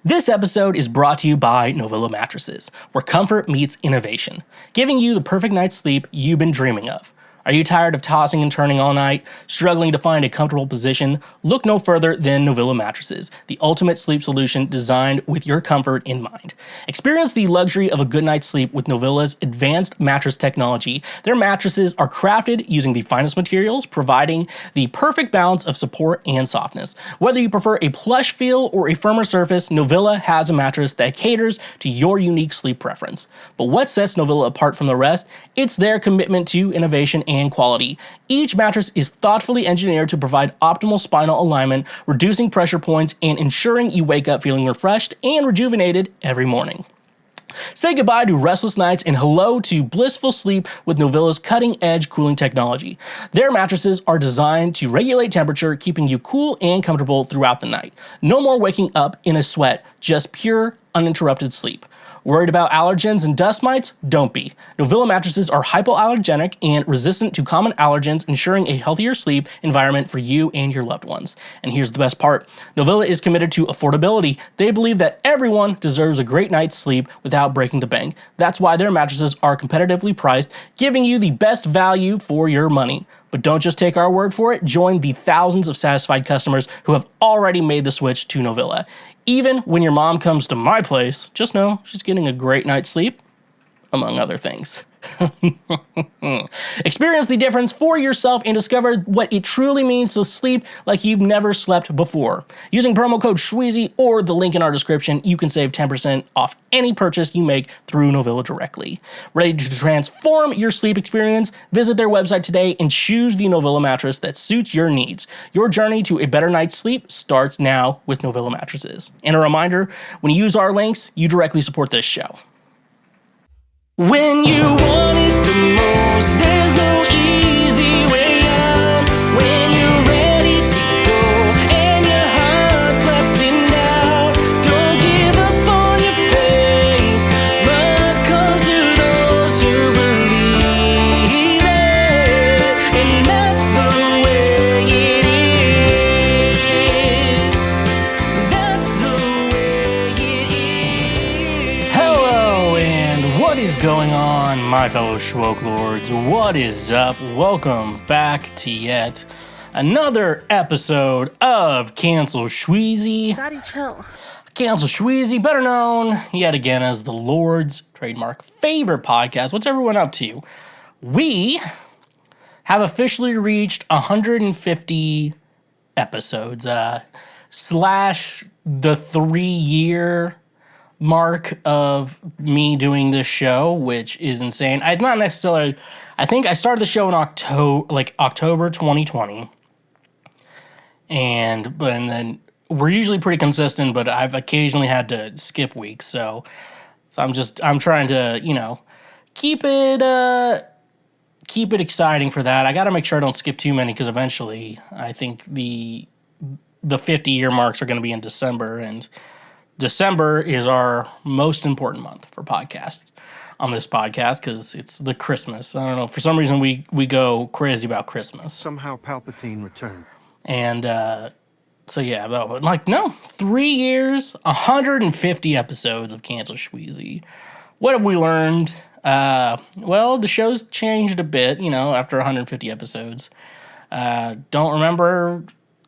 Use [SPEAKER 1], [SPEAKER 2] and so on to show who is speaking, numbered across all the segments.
[SPEAKER 1] This episode is brought to you by Novilla Mattresses, where comfort meets innovation, giving you the perfect night's sleep you've been dreaming of. Are you tired of tossing and turning all night, struggling to find a comfortable position? Look no further than Novilla Mattresses, the ultimate sleep solution designed with your comfort in mind. Experience the luxury of a good night's sleep with Novilla's advanced mattress technology. Their mattresses are crafted using the finest materials, providing the perfect balance of support and softness. Whether you prefer a plush feel or a firmer surface, Novilla has a mattress that caters to your unique sleep preference. But what sets Novilla apart from the rest? It's their commitment to innovation and quality. Each mattress is thoughtfully engineered to provide optimal spinal alignment, reducing pressure points, and ensuring you wake up feeling refreshed and rejuvenated every morning. Say goodbye to restless nights and hello to blissful sleep with Novilla's cutting-edge cooling technology. Their mattresses are designed to regulate temperature, keeping you cool and comfortable throughout the night. No more waking up in a sweat, just pure, uninterrupted sleep. Worried about allergens and dust mites? Don't be. Novilla mattresses are hypoallergenic and resistant to common allergens, ensuring a healthier sleep environment for you and your loved ones. And here's the best part. Novilla is committed to affordability. They believe that everyone deserves a great night's sleep without breaking the bank. That's why their mattresses are competitively priced, giving you the best value for your money. But don't just take our word for it. Join the thousands of satisfied customers who have already made the switch to Novilla. Even when your mom comes to my place, just know she's getting a great night's sleep, among other things. Experience the difference for yourself and discover what it truly means to sleep like you've never slept before. Using promo code Schweezy or the link in our description, you can save 10% off any purchase you make through Novilla directly. Ready to transform your sleep experience? Visit their website today and choose the Novilla mattress that suits your needs. Your journey to a better night's sleep starts now with Novilla mattresses. And a reminder, when you use our links, you directly support this show. When you want it the most, there's no easy way out. When you're ready to go and your heart's left in doubt, don't give up on your faith, but come to those who believe it, and that's the way it is. That's the way it is. Hello, and what is going on, my fellow Schwoke Lords? What is up? Welcome back to yet another episode of Cancel Schweezy.
[SPEAKER 2] Daddy, chill.
[SPEAKER 1] Cancel Schweezy, better known yet again as the Lord's trademark favorite podcast. What's everyone up to? We have officially reached 150 episodes, slash the 3-year mark of me doing this show, which is insane. I think I started the show in October 2020, and then we're usually pretty consistent, but I've occasionally had to skip weeks, so I'm trying to, keep it exciting for that. I got to make sure I don't skip too many, because eventually I think the 50-year marks are going to be in December, and December is our most important month for podcasts on this podcast because it's the Christmas. I don't know. For some reason, we go crazy about Christmas.
[SPEAKER 3] Somehow Palpatine returned.
[SPEAKER 1] And so, yeah. But no. 3 years, 150 episodes of Cancel Schweezy. What have we learned? Well, the show's changed a bit, after 150 episodes. Don't remember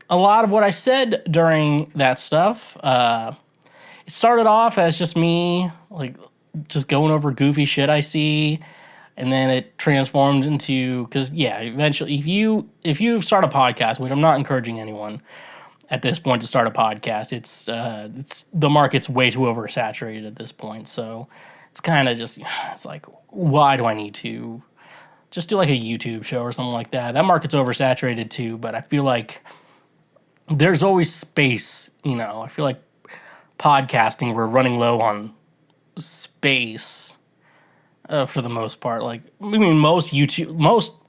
[SPEAKER 1] a lot of what I said during that stuff. It started off as just me, just going over goofy shit I see, and then it transformed into, because, eventually, if you start a podcast, which I'm not encouraging anyone at this point to start a podcast, it's the market's way too oversaturated at this point, so it's kind of just, it's like, why do I need to just do like a YouTube show or something like that? That market's oversaturated too, but I feel like there's always space, I feel like podcasting, we're running low on space for the most part. Most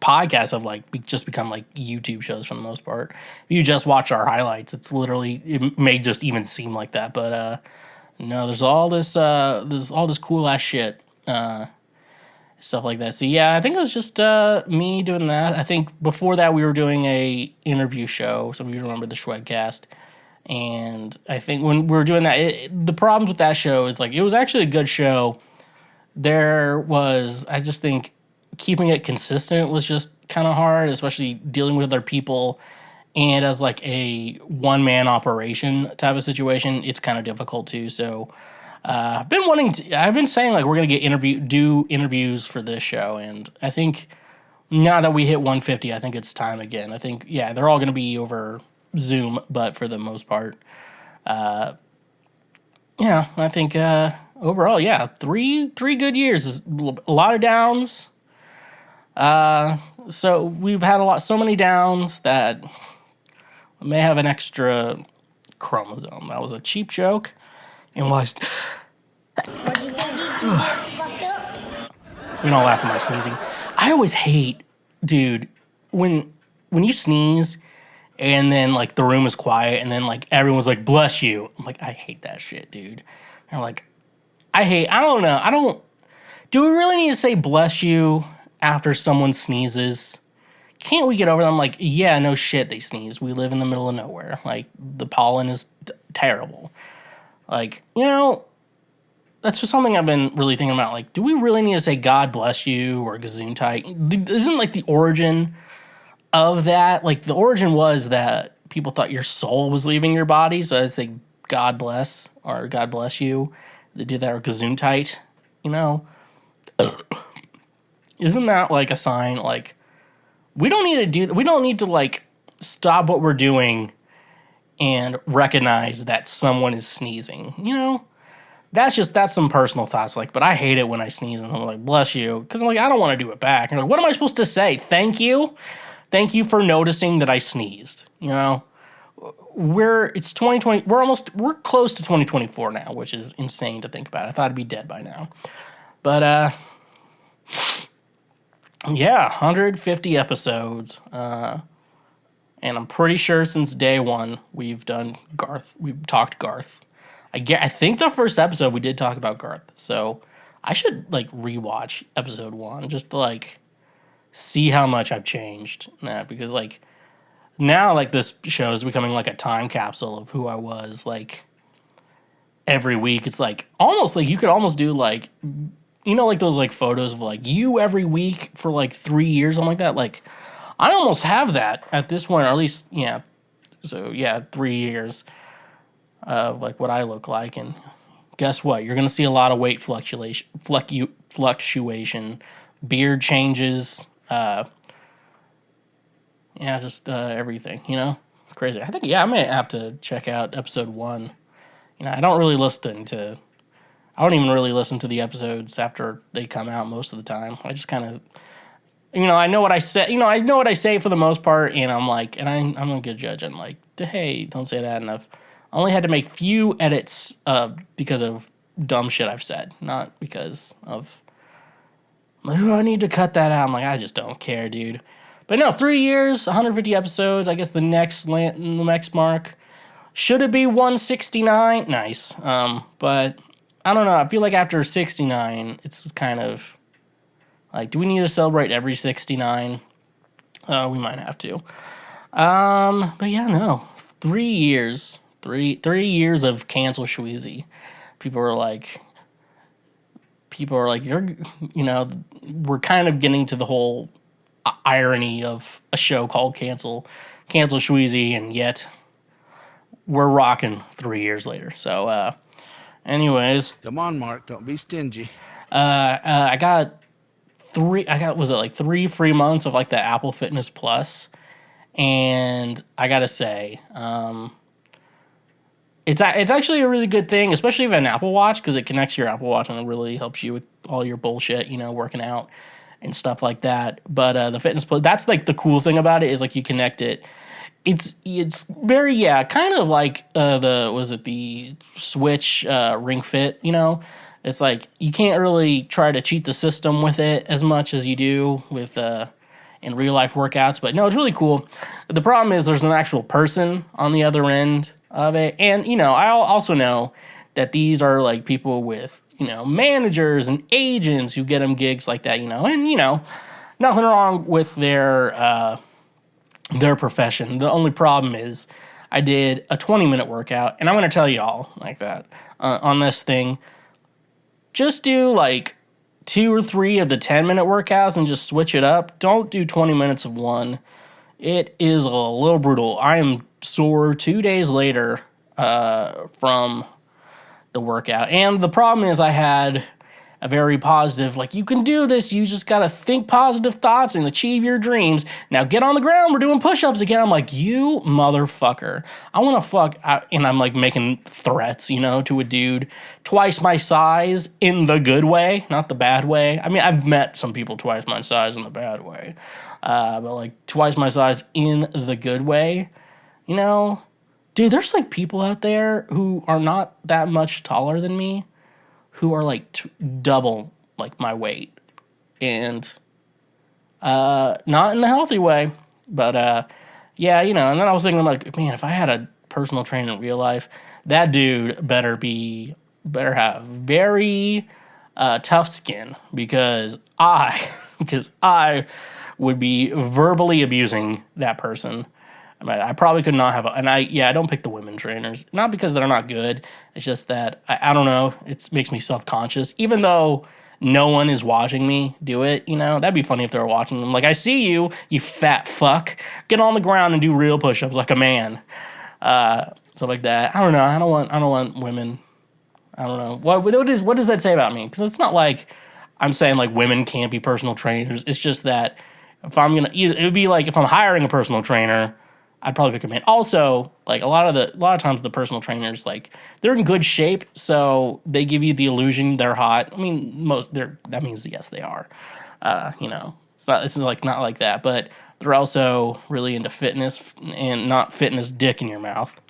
[SPEAKER 1] podcasts have just become YouTube shows for the most part. If you just watch our highlights, it may just even seem like that, but no, there's all this cool ass shit, stuff like that. So yeah, I think it was just me doing that. I think before that we were doing a interview show. Some of you remember the Schwedcast. And I think when we were doing that, the problems with that show is like it was actually a good show. I just think keeping it consistent was just kind of hard, especially dealing with other people. And as like a one man operation type of situation, it's kind of difficult too. So I've been saying like we're gonna do interviews for this show, and I think now that we hit 150, I think it's time again. I think they're all gonna be over Zoom, but for the most part, I think overall, three good years is a lot of downs. So we've had so many downs that we may have an extra chromosome. That was a cheap joke, and we don't laugh at my sneezing. I always hate, dude, when you sneeze and then like the room is quiet and then like everyone's like bless you. I'm like, I hate that shit, dude. And like I don't know. Do we really need to say bless you after someone sneezes? Can't we get over them? Like, yeah, no shit, they sneeze. We live in the middle of nowhere. Like, the pollen is terrible. Like, that's just something I've been really thinking about. Like, do we really need to say God bless you or Gesundheit? Isn't like the origin of that? Like, the origin was that people thought your soul was leaving your body, so I'd say God bless or God bless you. They did that or Gesundheit, Isn't that like a sign? Like, we don't need to like stop what we're doing and recognize that someone is sneezing. That's some personal thoughts. Like, but I hate it when I sneeze and I'm like, bless you. Because I'm like, I don't want to do it back. And like, what am I supposed to say? Thank you? Thank you for noticing that I sneezed. It's 2020. We're close to 2024 now, which is insane to think about. I thought I'd be dead by now. But, 150 episodes. And I'm pretty sure since day one, we've talked Garth. I think the first episode we did talk about Garth, so I should like rewatch episode 1 just to like see how much I've changed. Because like now like this show is becoming like a time capsule of who I was. Like every week, it's like almost like you could almost do like like those like photos of like you every week for like 3 years, something like that. Like I almost have that at this point, or at least 3 years. Of like what I look like, and guess what? You're gonna see a lot of weight fluctuation, beard changes, everything. It's crazy. I think I may have to check out episode 1. I don't even really listen to the episodes after they come out most of the time. I just kind of, I know what I say. I know what I say for the most part, and I'm like, and I'm a good judge. I'm like, hey, don't say that enough. I only had to make few edits because of dumb shit I've said, not because of like, oh, I need to cut that out. I'm like, I just don't care, dude. But no, 3 years, 150 episodes. I guess the next mark should it be 169? Nice. But I don't know. I feel like after 69, it's kind of like, do we need to celebrate every 69? We might have to. But yeah, no, 3 years. 3 years of cancel Schweezy. People are like, we're kind of getting to the whole irony of a show called Cancel Schweezy, and yet we're rocking 3 years later. So, anyways.
[SPEAKER 2] Come on, Mark, don't be stingy.
[SPEAKER 1] I got 3 free months of like the Apple Fitness Plus, and I gotta say, it's actually a really good thing, especially if you have an Apple Watch, because it connects to your Apple Watch and it really helps you with all your bullshit, working out and stuff like that. But the Fitness Plus, that's like the cool thing about it is like you connect it. It's very kind of like the Switch Ring Fit. It's like you can't really try to cheat the system with it as much as you do with in real life workouts. But no, it's really cool. The problem is there's an actual person on the other end of it. And, I also know that these are like people with, managers and agents who get them gigs like that, and, nothing wrong with their profession. The only problem is I did a 20-minute workout, and I'm going to tell y'all like that on this thing. Just do like 2 or 3 of the 10-minute workouts and just switch it up. Don't do 20 minutes of one. It is a little brutal. I am sore 2 days later from the workout. And the problem is I had a very positive, like, you can do this. You just got to think positive thoughts and achieve your dreams. Now get on the ground. We're doing push-ups again. I'm like, you motherfucker. I want to fuck. And I'm like making threats, to a dude twice my size in the good way, not the bad way. I mean, I've met some people twice my size in the bad way. But like twice my size in the good way, Dude, there's like people out there who are not that much taller than me, who are like double like my weight, and not in the healthy way, but yeah, and then I was thinking like, man, if I had a personal trainer in real life, that dude better have very tough skin, because I would be verbally abusing that person. I probably could not have, I don't pick the women trainers, not because they're not good. It's just that, I don't know, it makes me self-conscious, even though no one is watching me do it, That'd be funny if they were watching them. Like, I see you, you fat fuck. Get on the ground and do real push-ups like a man. Stuff like that. I don't know. I don't want women. I don't know. What does that say about me? Because it's not like I'm saying like women can't be personal trainers. It's just that if I'm gonna, it would be like if I'm hiring a personal trainer, I'd probably pick a man. Also, like a lot of times the personal trainers, like, they're in good shape, so they give you the illusion they're hot. I mean, that means yes they are. It's like not like that, but they're also really into fitness and not fitness dick in your mouth.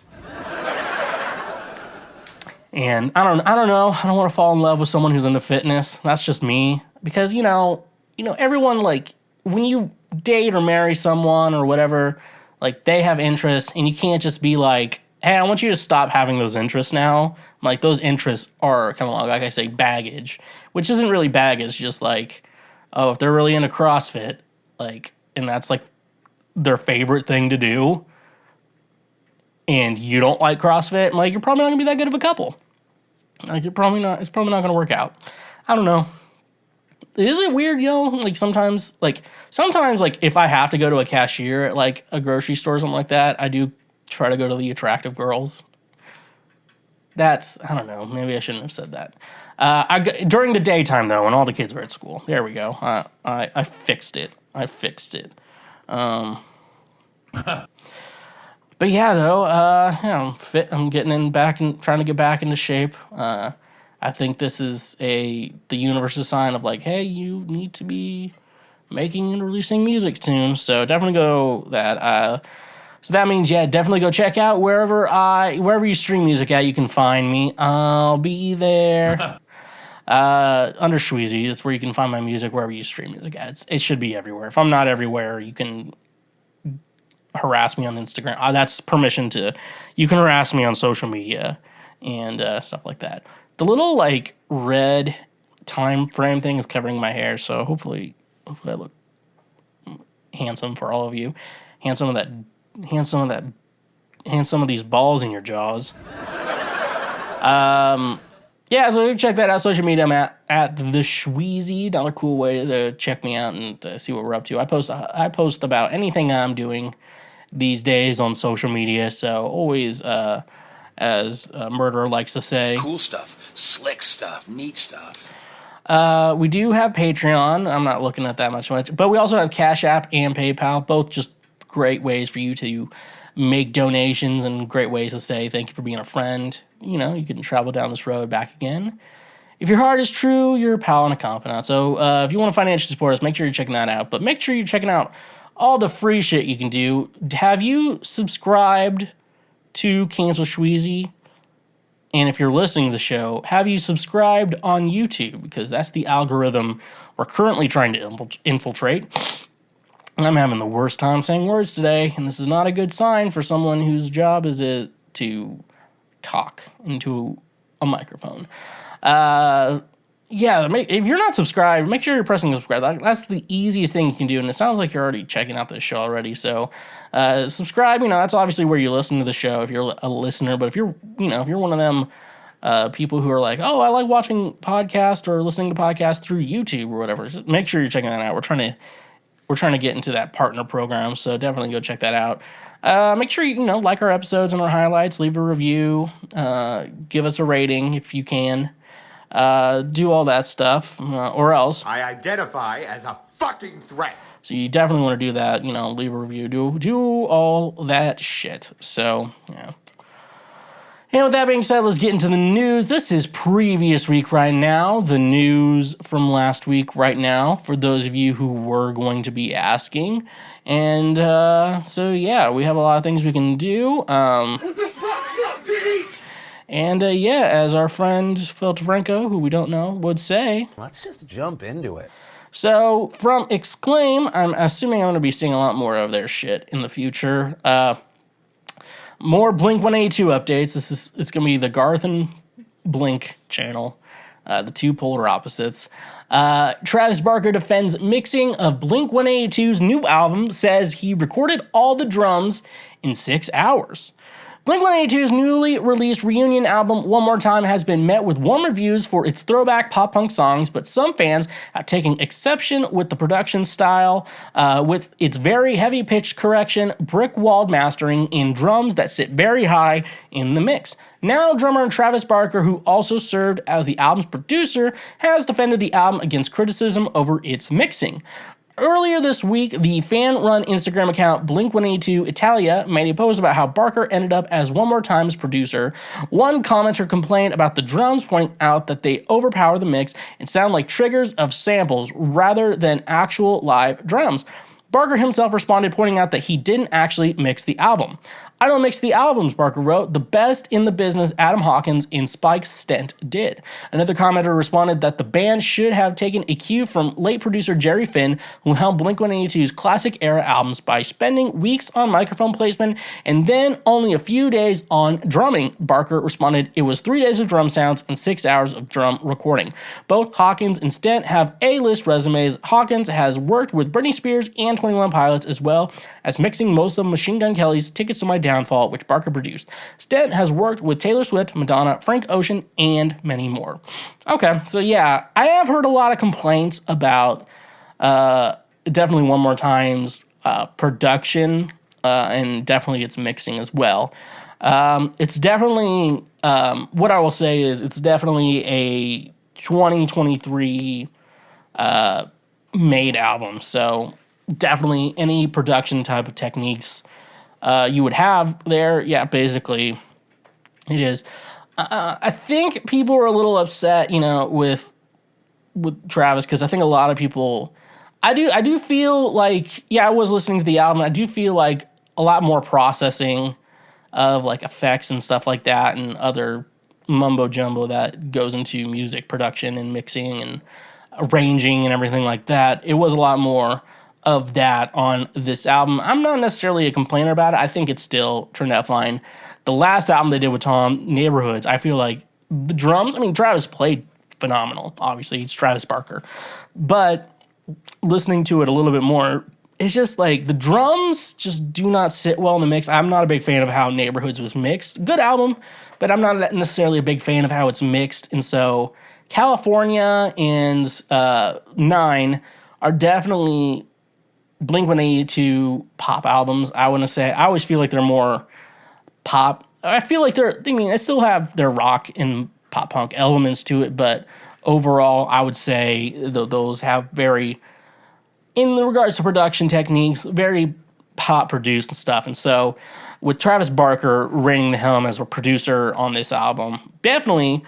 [SPEAKER 1] And I don't know. I don't want to fall in love with someone who's into fitness. That's just me, because everyone, like, when you date or marry someone or whatever, like, they have interests, and you can't just be like, hey, I want you to stop having those interests now. Like, those interests are kind of like I say, baggage, which isn't really baggage, just like, oh, if they're really into CrossFit, like, and that's like their favorite thing to do, and you don't like CrossFit, like, you're probably not gonna be that good of a couple. Like, it's probably not gonna work out. I don't know. Is it weird, like sometimes, if I have to go to a cashier at like a grocery store or something like that, I do try to go to the attractive girls. I don't know, maybe I shouldn't have said that. During the daytime though, when all the kids were at school, there we go. I fixed it. But yeah, though, I'm fit. I'm getting trying to get back into shape. I think this is the universe's sign of like, hey, you need to be making and releasing music soon. So definitely go that. So that means, yeah, definitely go check out wherever you stream music at. You can find me. I'll be there. Under Schweezy, that's where you can find my music wherever you stream music at. It should be everywhere. If I'm not everywhere, you can harass me on Instagram. That's permission to. You can harass me on social media and stuff like that. The little like red time frame thing is covering my hair, so hopefully I look handsome for all of you. Hand some of these balls in your jaws. Yeah, so check that out. Social media, I'm at TheSchweezy. Another cool way to check me out and see what we're up to. I post about anything I'm doing these days on social media, so always, as Murderer likes to say,
[SPEAKER 4] cool stuff, slick stuff, neat stuff.
[SPEAKER 1] We do have Patreon. I'm not looking at that much, but we also have Cash App and PayPal, both just great ways for you to make donations and great ways to say thank you for being a friend. You can travel down this road back again. If your heart is true, you're a pal and a confidant. So if you want to financially support us, make sure you're checking that out. But make sure you're checking out all the free shit you can do. Have you subscribed to Cancel Schweezy? And if you're listening to the show, have you subscribed on YouTube? Because that's the algorithm we're currently trying to infiltrate. I'm having the worst time saying words today, and this is not a good sign for someone whose job is it to talk into a microphone. yeah, if you're not subscribed, make sure you're pressing subscribe. That's the easiest thing you can do, and it sounds like you're already checking out this show already. So, subscribe. That's obviously where you listen to the show if you're a listener. But if you're one of them people who are like, oh, I like watching podcasts or listening to podcasts through YouTube or whatever, so make sure you're checking that out. We're trying to get into that partner program, so definitely go check that out. Make sure you like our episodes and our highlights. Leave a review. Give us a rating if you can. Do all that stuff, or else.
[SPEAKER 5] I identify as a fucking threat.
[SPEAKER 1] So you definitely want to do that. Leave a review. Do all that shit. So yeah. And with that being said, let's get into the news. This is previous week right now. The news from last week right now, for those of you who were going to be asking. And so yeah, we have a lot of things we can do. And yeah, as our friend Phil DeFranco, who we don't know, would say,
[SPEAKER 6] let's just jump into it.
[SPEAKER 1] So from Exclaim, I'm assuming I'm going to be seeing a lot more of their shit in the future. More Blink-182 updates. It's going to be the Garth and Blink channel, the two polar opposites. Travis Barker defends mixing of Blink-182's new album, says he recorded all the drums in 6 hours. Blink-182's newly released reunion album, One More Time, has been met with warm reviews for its throwback pop-punk songs, but some fans have taken exception with the production style, with its very heavy-pitched correction, brick-walled mastering, and drums that sit very high in the mix. Now, drummer Travis Barker, who also served as the album's producer, has defended the album against criticism over its mixing. Earlier this week, the fan-run Instagram account Blink-182 Italia made a post about how Barker ended up as One More Time's producer. One commenter complained about the drums, pointing out that they overpower the mix and sound like triggers of samples rather than actual live drums. Barker himself responded, pointing out that he didn't actually mix the album. I don't mix the albums, Barker wrote. The best in the business, Adam Hawkins and Spike Stent did. Another commenter responded that the band should have taken a cue from late producer Jerry Finn, who helmed Blink-182's classic-era albums by spending weeks on microphone placement and then only a few days on drumming. Barker responded, it was 3 days of drum sounds and 6 hours of drum recording. Both Hawkins and Stent have A-list resumes. Hawkins has worked with Britney Spears and 21 Pilots, as well as mixing most of Machine Gun Kelly's Tickets to My Downfall, which Barker produced. Stent has worked with Taylor Swift, Madonna, Frank Ocean, and many more. Okay, so yeah, I have heard a lot of complaints about definitely One More Time's production and definitely its mixing as well. It's definitely, what I will say is it's definitely a 2023 made album, so definitely any production type of techniques you would have there, yeah, basically it is. I think people are a little upset, with Travis, because I think a lot of people, I do feel like, yeah, I was listening to the album, I do feel like a lot more processing of like effects and stuff like that and other mumbo jumbo that goes into music production and mixing and arranging and everything like that. It was a lot more of that on this album. I'm not necessarily a complainer about it. I think it still turned out fine. The last album they did with Tom, Neighborhoods, I feel like the drums, Travis played phenomenal. Obviously, it's Travis Barker. But listening to it a little bit more, it's just like the drums just do not sit well in the mix. I'm not a big fan of how Neighborhoods was mixed. Good album, but I'm not necessarily a big fan of how it's mixed. And so California and 9 are definitely Blink-182 pop albums. I want to say, I always feel like they're more pop. I feel like I still have their rock and pop punk elements to it, but overall, I would say those have very, in regards to production techniques, very pop produced and stuff. And so with Travis Barker reigning the helm as a producer on this album, definitely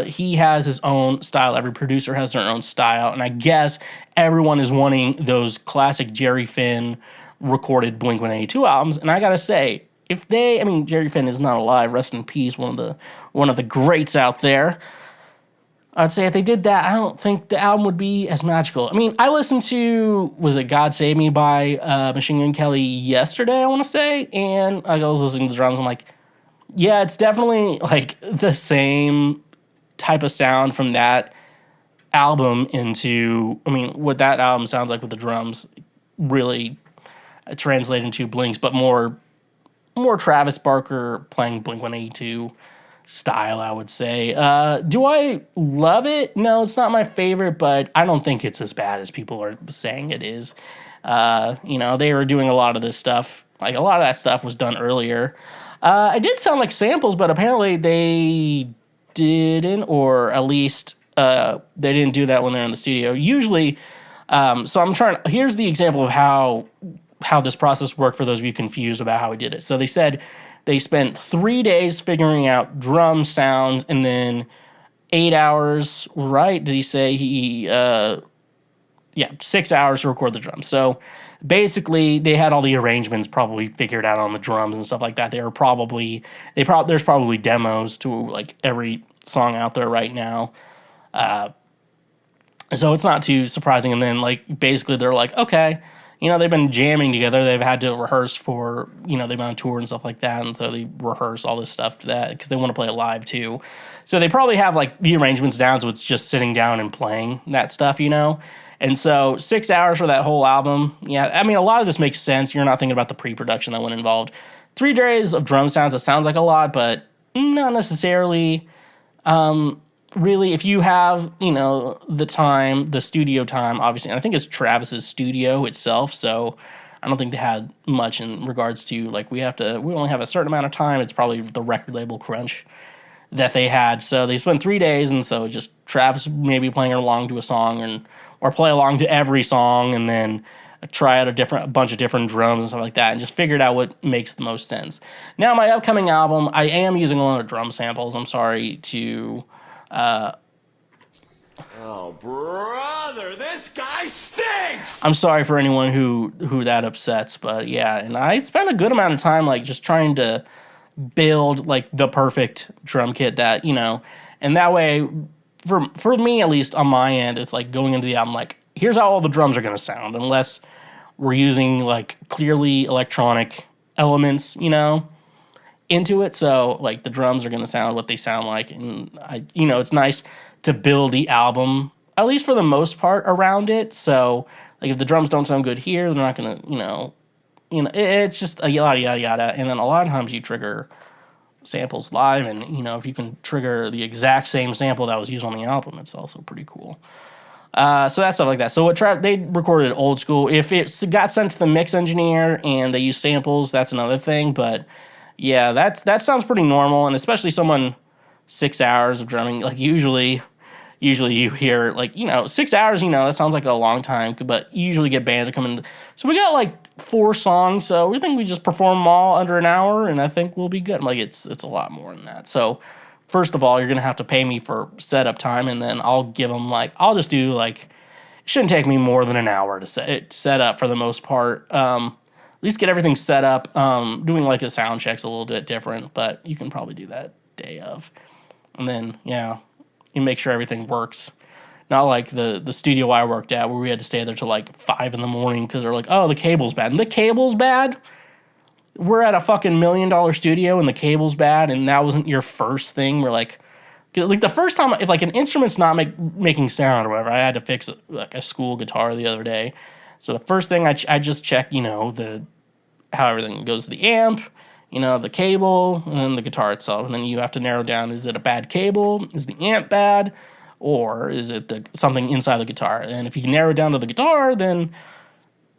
[SPEAKER 1] he has his own style. Every producer has their own style, and I guess everyone is wanting those classic Jerry Finn recorded Blink-182 albums. And I gotta say, if Jerry Finn is not alive, rest in peace, one of the greats out there. I'd say if they did that, I don't think the album would be as magical. I listened to, was it God Save Me by Machine Gun Kelly yesterday, I want to say, and I was listening to the drums, I'm like, yeah, it's definitely like the same type of sound from that album into, I mean, what that album sounds like with the drums really translate into Blinks, but more Travis Barker playing Blink-182 style, I would say. Do I love it? No, it's not my favorite, but I don't think it's as bad as people are saying it is. They were doing a lot of this stuff. Like, a lot of that stuff was done earlier. It did sound like samples, but apparently they didn't, or at least they didn't do that when they're in the studio. Usually, here's the example of how this process worked for those of you confused about how he did it. So they said they spent 3 days figuring out drum sounds and then 8 hours, right? Did he say 6 hours to record the drums. So basically they had all the arrangements probably figured out on the drums and stuff like that. There's probably demos to like every song out there right now. So it's not too surprising. And then like basically they're like, okay, they've been jamming together. They've had to rehearse for, they've been on tour and stuff like that. And so they rehearse all this stuff to that because they want to play it live too. So they probably have like the arrangements down. So it's just sitting down and playing that stuff, And so 6 hours for that whole album. Yeah, I mean, a lot of this makes sense. You're not thinking about the pre-production that went involved. 3 days of drum sounds, it sounds like a lot, but not necessarily. Really, if you have, the time, the studio time, obviously, and I think it's Travis's studio itself, so I don't think they had much in regards to, like, we only have a certain amount of time. It's probably the record label crunch that they had. So they spent 3 days, and so just Travis maybe playing along to a song or play along to every song and then try out a bunch of different drums and stuff like that and just figured out what makes the most sense. Now, my upcoming album, I am using a lot of drum samples. I'm sorry to...
[SPEAKER 5] Oh, brother, this guy stinks!
[SPEAKER 1] I'm sorry for anyone who that upsets, but yeah, and I spent a good amount of time like just trying to build like the perfect drum kit that, and that way for me at least on my end, it's like going into the album like here's how all the drums are going to sound unless we're using like clearly electronic elements, into it. So like the drums are going to sound what they sound like. And it's nice to build the album, at least for the most part, around it. So like if the drums don't sound good here, they're not going to, it's just a yada, yada, yada. And then a lot of times you trigger samples live and, if you can trigger the exact same sample that was used on the album, it's also pretty cool. So that's stuff like that. So they recorded old school. If it got sent to the mix engineer and they use samples, that's another thing. But yeah, that sounds pretty normal, and especially someone 6 hours of drumming. Like usually you hear like 6 hours. That sounds like a long time, but you usually get bands that come in. So we got like 4 songs, so we think we just perform them all under an hour, and I think we'll be good. Like it's a lot more than that. So first of all, you're gonna have to pay me for setup time, and then I'll give them I'll just do it shouldn't take me more than an hour to set up for the most part. At least get everything set up. Doing like a sound check's a little bit different, but you can probably do that day of. And then, you make sure everything works. Not like the studio I worked at where we had to stay there till like 5 in the morning because they're like, oh, the cable's bad. And the cable's bad? We're at a fucking $1 million studio and the cable's bad and that wasn't your first thing? We're like the first time, if like an instrument's not making sound or whatever, I had to fix like a school guitar the other day. So the first thing I just check, how everything goes to the amp, the cable, and then the guitar itself. And then you have to narrow down, is it a bad cable? Is the amp bad? Or is it something inside the guitar? And if you can narrow it down to the guitar, then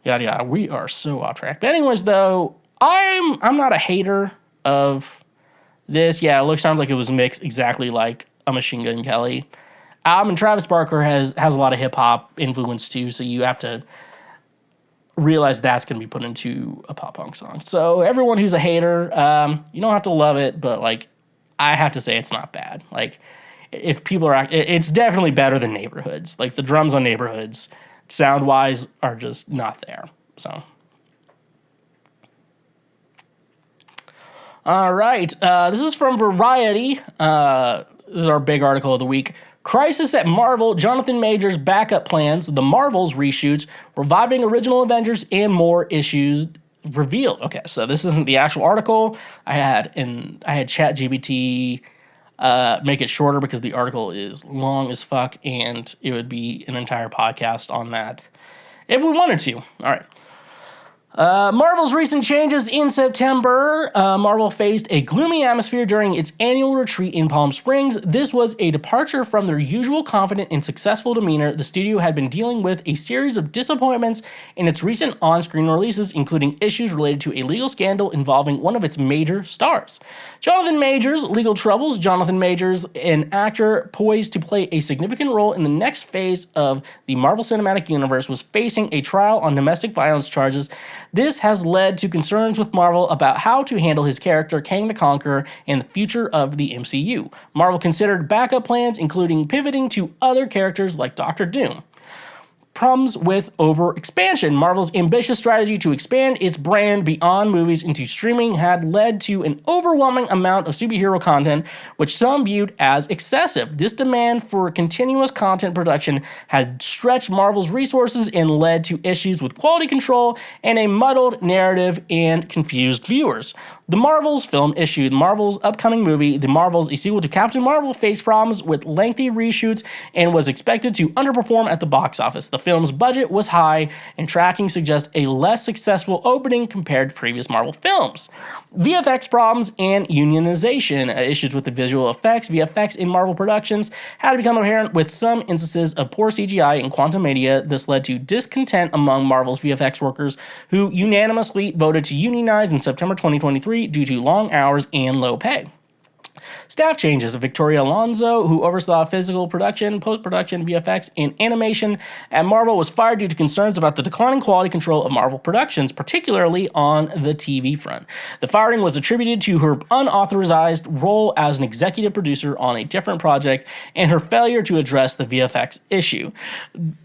[SPEAKER 1] yada yada. We are so off track. But anyways, though, I'm not a hater of this. Yeah, sounds like it was mixed exactly like a Machine Gun Kelly. And Travis Barker has a lot of hip-hop influence, too, so you have to realize that's going to be put into a pop-punk song. So everyone who's a hater, you don't have to love it, but, I have to say it's not bad. If people are... It's definitely better than Neighborhoods. The drums on Neighborhoods, sound-wise, are just not there. So... All right. This is from Variety. This is our big article of the week. Crisis at Marvel, Jonathan Majors' backup plans, the Marvels reshoots, reviving original Avengers, and more issues revealed. Okay, so this isn't the actual article. I had ChatGPT make it shorter because the article is long as fuck, and it would be an entire podcast on that if we wanted to. All right. Marvel's recent changes in September. Marvel faced a gloomy atmosphere during its annual retreat in Palm Springs. This was a departure from their usual confident and successful demeanor. The studio had been dealing with a series of disappointments in its recent on-screen releases, including issues related to a legal scandal involving one of its major stars. Jonathan Majors, legal troubles. Jonathan Majors, an actor poised to play a significant role in the next phase of the Marvel Cinematic Universe, was facing a trial on domestic violence charges. This has led to concerns with Marvel about how to handle his character, Kang the Conqueror, and the future of the MCU. Marvel considered backup plans, including pivoting to other characters like Doctor Doom. Problems with overexpansion. Marvel's ambitious strategy to expand its brand beyond movies into streaming had led to an overwhelming amount of superhero content, which some viewed as excessive. This demand for continuous content production had stretched Marvel's resources and led to issues with quality control and a muddled narrative and confused viewers. The Marvels film issue, Marvel's upcoming movie, The Marvels, a sequel to Captain Marvel, faced problems with lengthy reshoots and was expected to underperform at the box office. The film's budget was high, and tracking suggests a less successful opening compared to previous Marvel films. VFX problems and unionization. Issues with the visual effects, VFX in Marvel productions had become apparent with some instances of poor CGI and quantum media. This led to discontent among Marvel's VFX workers, who unanimously voted to unionize in September 2023 due to long hours and low pay. Staff changes. Victoria Alonso, who oversaw physical production, post-production, VFX, and animation at Marvel, was fired due to concerns about the declining quality control of Marvel productions, particularly on the TV front. The firing was attributed to her unauthorized role as an executive producer on a different project and her failure to address the VFX issue.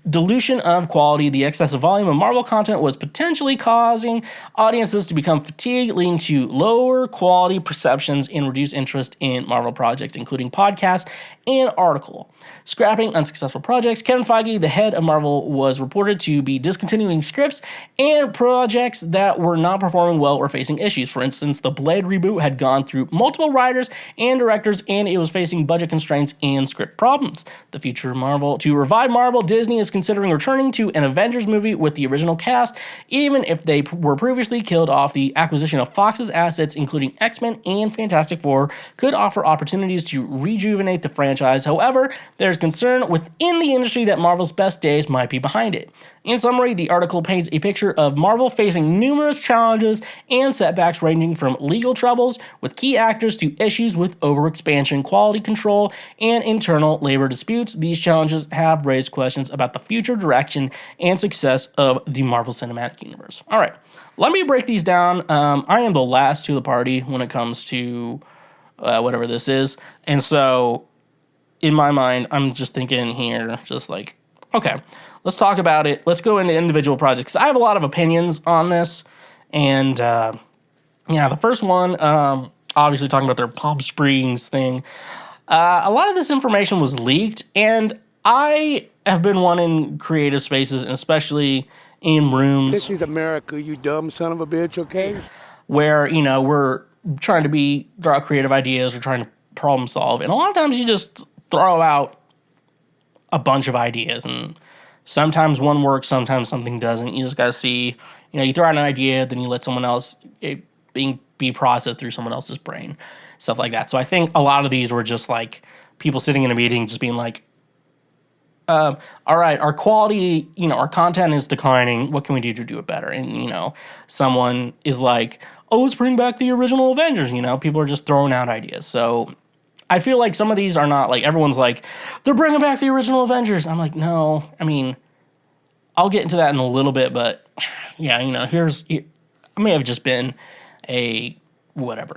[SPEAKER 1] Dilution of quality. The excessive volume of Marvel content was potentially causing audiences to become fatigued, leading to lower quality perceptions and reduced interest in Marvel projects, including podcasts and article. Scrapping unsuccessful projects. Kevin Feige, the head of Marvel, was reported to be discontinuing scripts and projects that were not performing well or facing issues. For instance, the Blade reboot had gone through multiple writers and directors, and it was facing budget constraints and script problems. The future of Marvel. To revive Marvel, Disney is considering returning to an Avengers movie with the original cast, even if they were previously killed off. The acquisition of Fox's assets, including X-Men and Fantastic Four, could offer opportunities to rejuvenate the franchise. However, there's concern within the industry that Marvel's best days might be behind it. In summary, the article paints a picture of Marvel facing numerous challenges and setbacks ranging from legal troubles with key actors to issues with overexpansion, quality control, and internal labor disputes. These challenges have raised questions about the future direction and success of the Marvel Cinematic Universe. All right, let me break these down. I am the last to the party when it comes to whatever this is, and so in my mind, I'm just thinking here, just like, okay, let's talk about it. Let's go into individual projects. I have a lot of opinions on this. And the first one, obviously talking about their Palm Springs thing. A lot of this information was leaked. And I have been wanting creative spaces, and especially in rooms.
[SPEAKER 7] This is America, you dumb son of a bitch, okay?
[SPEAKER 1] Where, we're trying to throw out creative ideas or trying to problem solve. And a lot of times you just throw out a bunch of ideas, and sometimes one works, sometimes something doesn't. You just got to see, you throw out an idea, then you let someone else be processed through someone else's brain, stuff like that. So I think a lot of these were just like people sitting in a meeting just being like, all right, our quality, our content is declining. What can we do to do it better? And, someone is like, oh, let's bring back the original Avengers. People are just throwing out ideas. So I feel like some of these are not like, everyone's like, they're bringing back the original Avengers. I'm like, no, I'll get into that in a little bit, but yeah, I may have just been a whatever,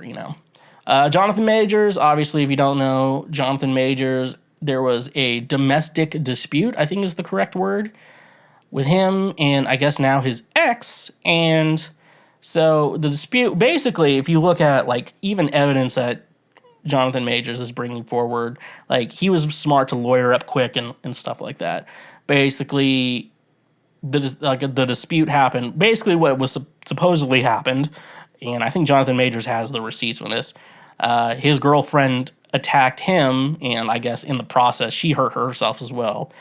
[SPEAKER 1] Jonathan Majors, obviously, if you don't know, Jonathan Majors, there was a domestic dispute, I think is the correct word, with him and I guess now his ex. And so the dispute, basically, if you look at like even evidence that Jonathan Majors is bringing forward, like he was smart to lawyer up quick and stuff like that. Basically, the dispute happened. Basically, what was supposedly happened, and I think Jonathan Majors has the receipts on this. His girlfriend attacked him, and I guess in the process she hurt herself as well.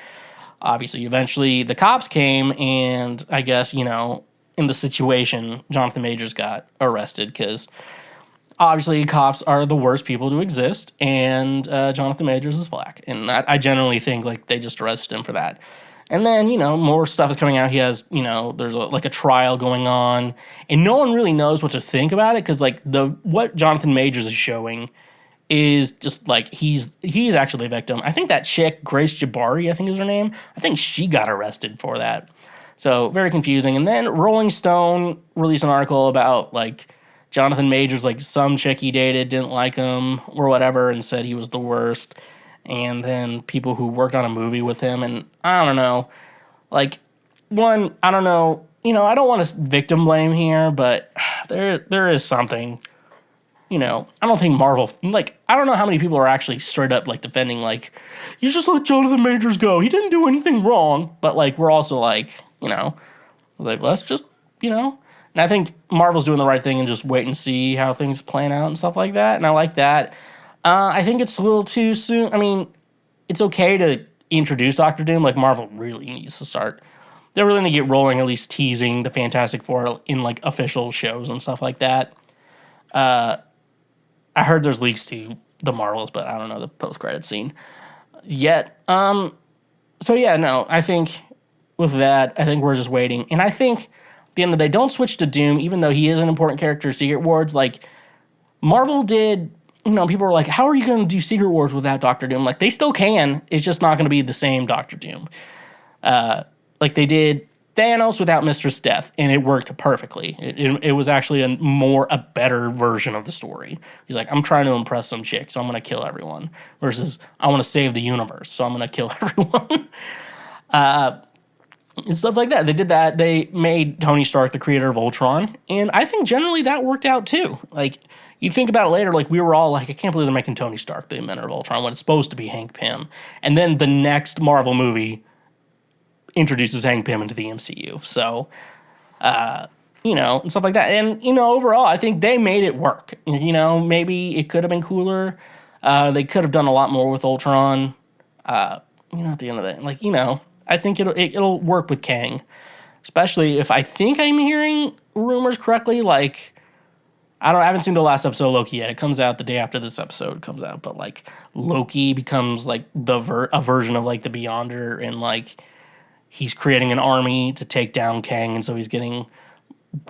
[SPEAKER 1] Obviously, eventually the cops came, and I guess, in the situation, Jonathan Majors got arrested because obviously cops are the worst people to exist, and Jonathan Majors is black. And I generally think like they just arrested him for that. And then, more stuff is coming out. He has, there's a trial going on, and no one really knows what to think about it because like what Jonathan Majors is showing is just like he's actually a victim. I think that chick, Grace Jabari, I think is her name, I think she got arrested for that. So very confusing. And then Rolling Stone released an article about like Jonathan Majors, like some chick he dated didn't like him or whatever and said he was the worst. And then people who worked on a movie with him, and I don't know, like, one, I don't know, I don't want to victim blame here, but there is something, I don't think Marvel, like, I don't know how many people are actually straight up, like, defending, like, you just let Jonathan Majors go, he didn't do anything wrong, but, like, we're also, like, like, let's just, and I think Marvel's doing the right thing and just wait and see how things plan out and stuff like that, and I like that. I think it's a little too soon. I mean, it's okay to introduce Doctor Doom. Like, Marvel really needs to start. They're really going to get rolling, at least teasing the Fantastic Four in, like, official shows and stuff like that. I heard there's leaks to the Marvels, but I don't know the post-credit scene yet. So, yeah, no, I think with that, I think we're just waiting. And I think at the end of the day, don't switch to Doom, even though he is an important character in Secret Wars. Like, Marvel did... people were like, how are you going to do Secret Wars without Doctor Doom? Like, they still can. It's just not going to be the same Doctor Doom. Like, they did Thanos without Mistress Death, and it worked perfectly. It was actually a better version of the story. He's like, I'm trying to impress some chick, so I'm going to kill everyone. Versus, I want to save the universe, so I'm going to kill everyone. And stuff like that. They did that. They made Tony Stark the creator of Ultron, and I think generally that worked out, too. Like, you think about it later, like, we were all like, I can't believe they're making Tony Stark the inventor of Ultron when it's supposed to be Hank Pym. And then the next Marvel movie introduces Hank Pym into the MCU. So, and stuff like that. And, overall, I think they made it work. Maybe it could have been cooler. They could have done a lot more with Ultron. At the end of the day, like, I think it'll work with Kang. Especially if I think I'm hearing rumors correctly, like, I haven't seen the last episode of Loki yet. It comes out the day after this episode comes out, but like Loki becomes like a version of like the Beyonder, and like he's creating an army to take down Kang, and so he's getting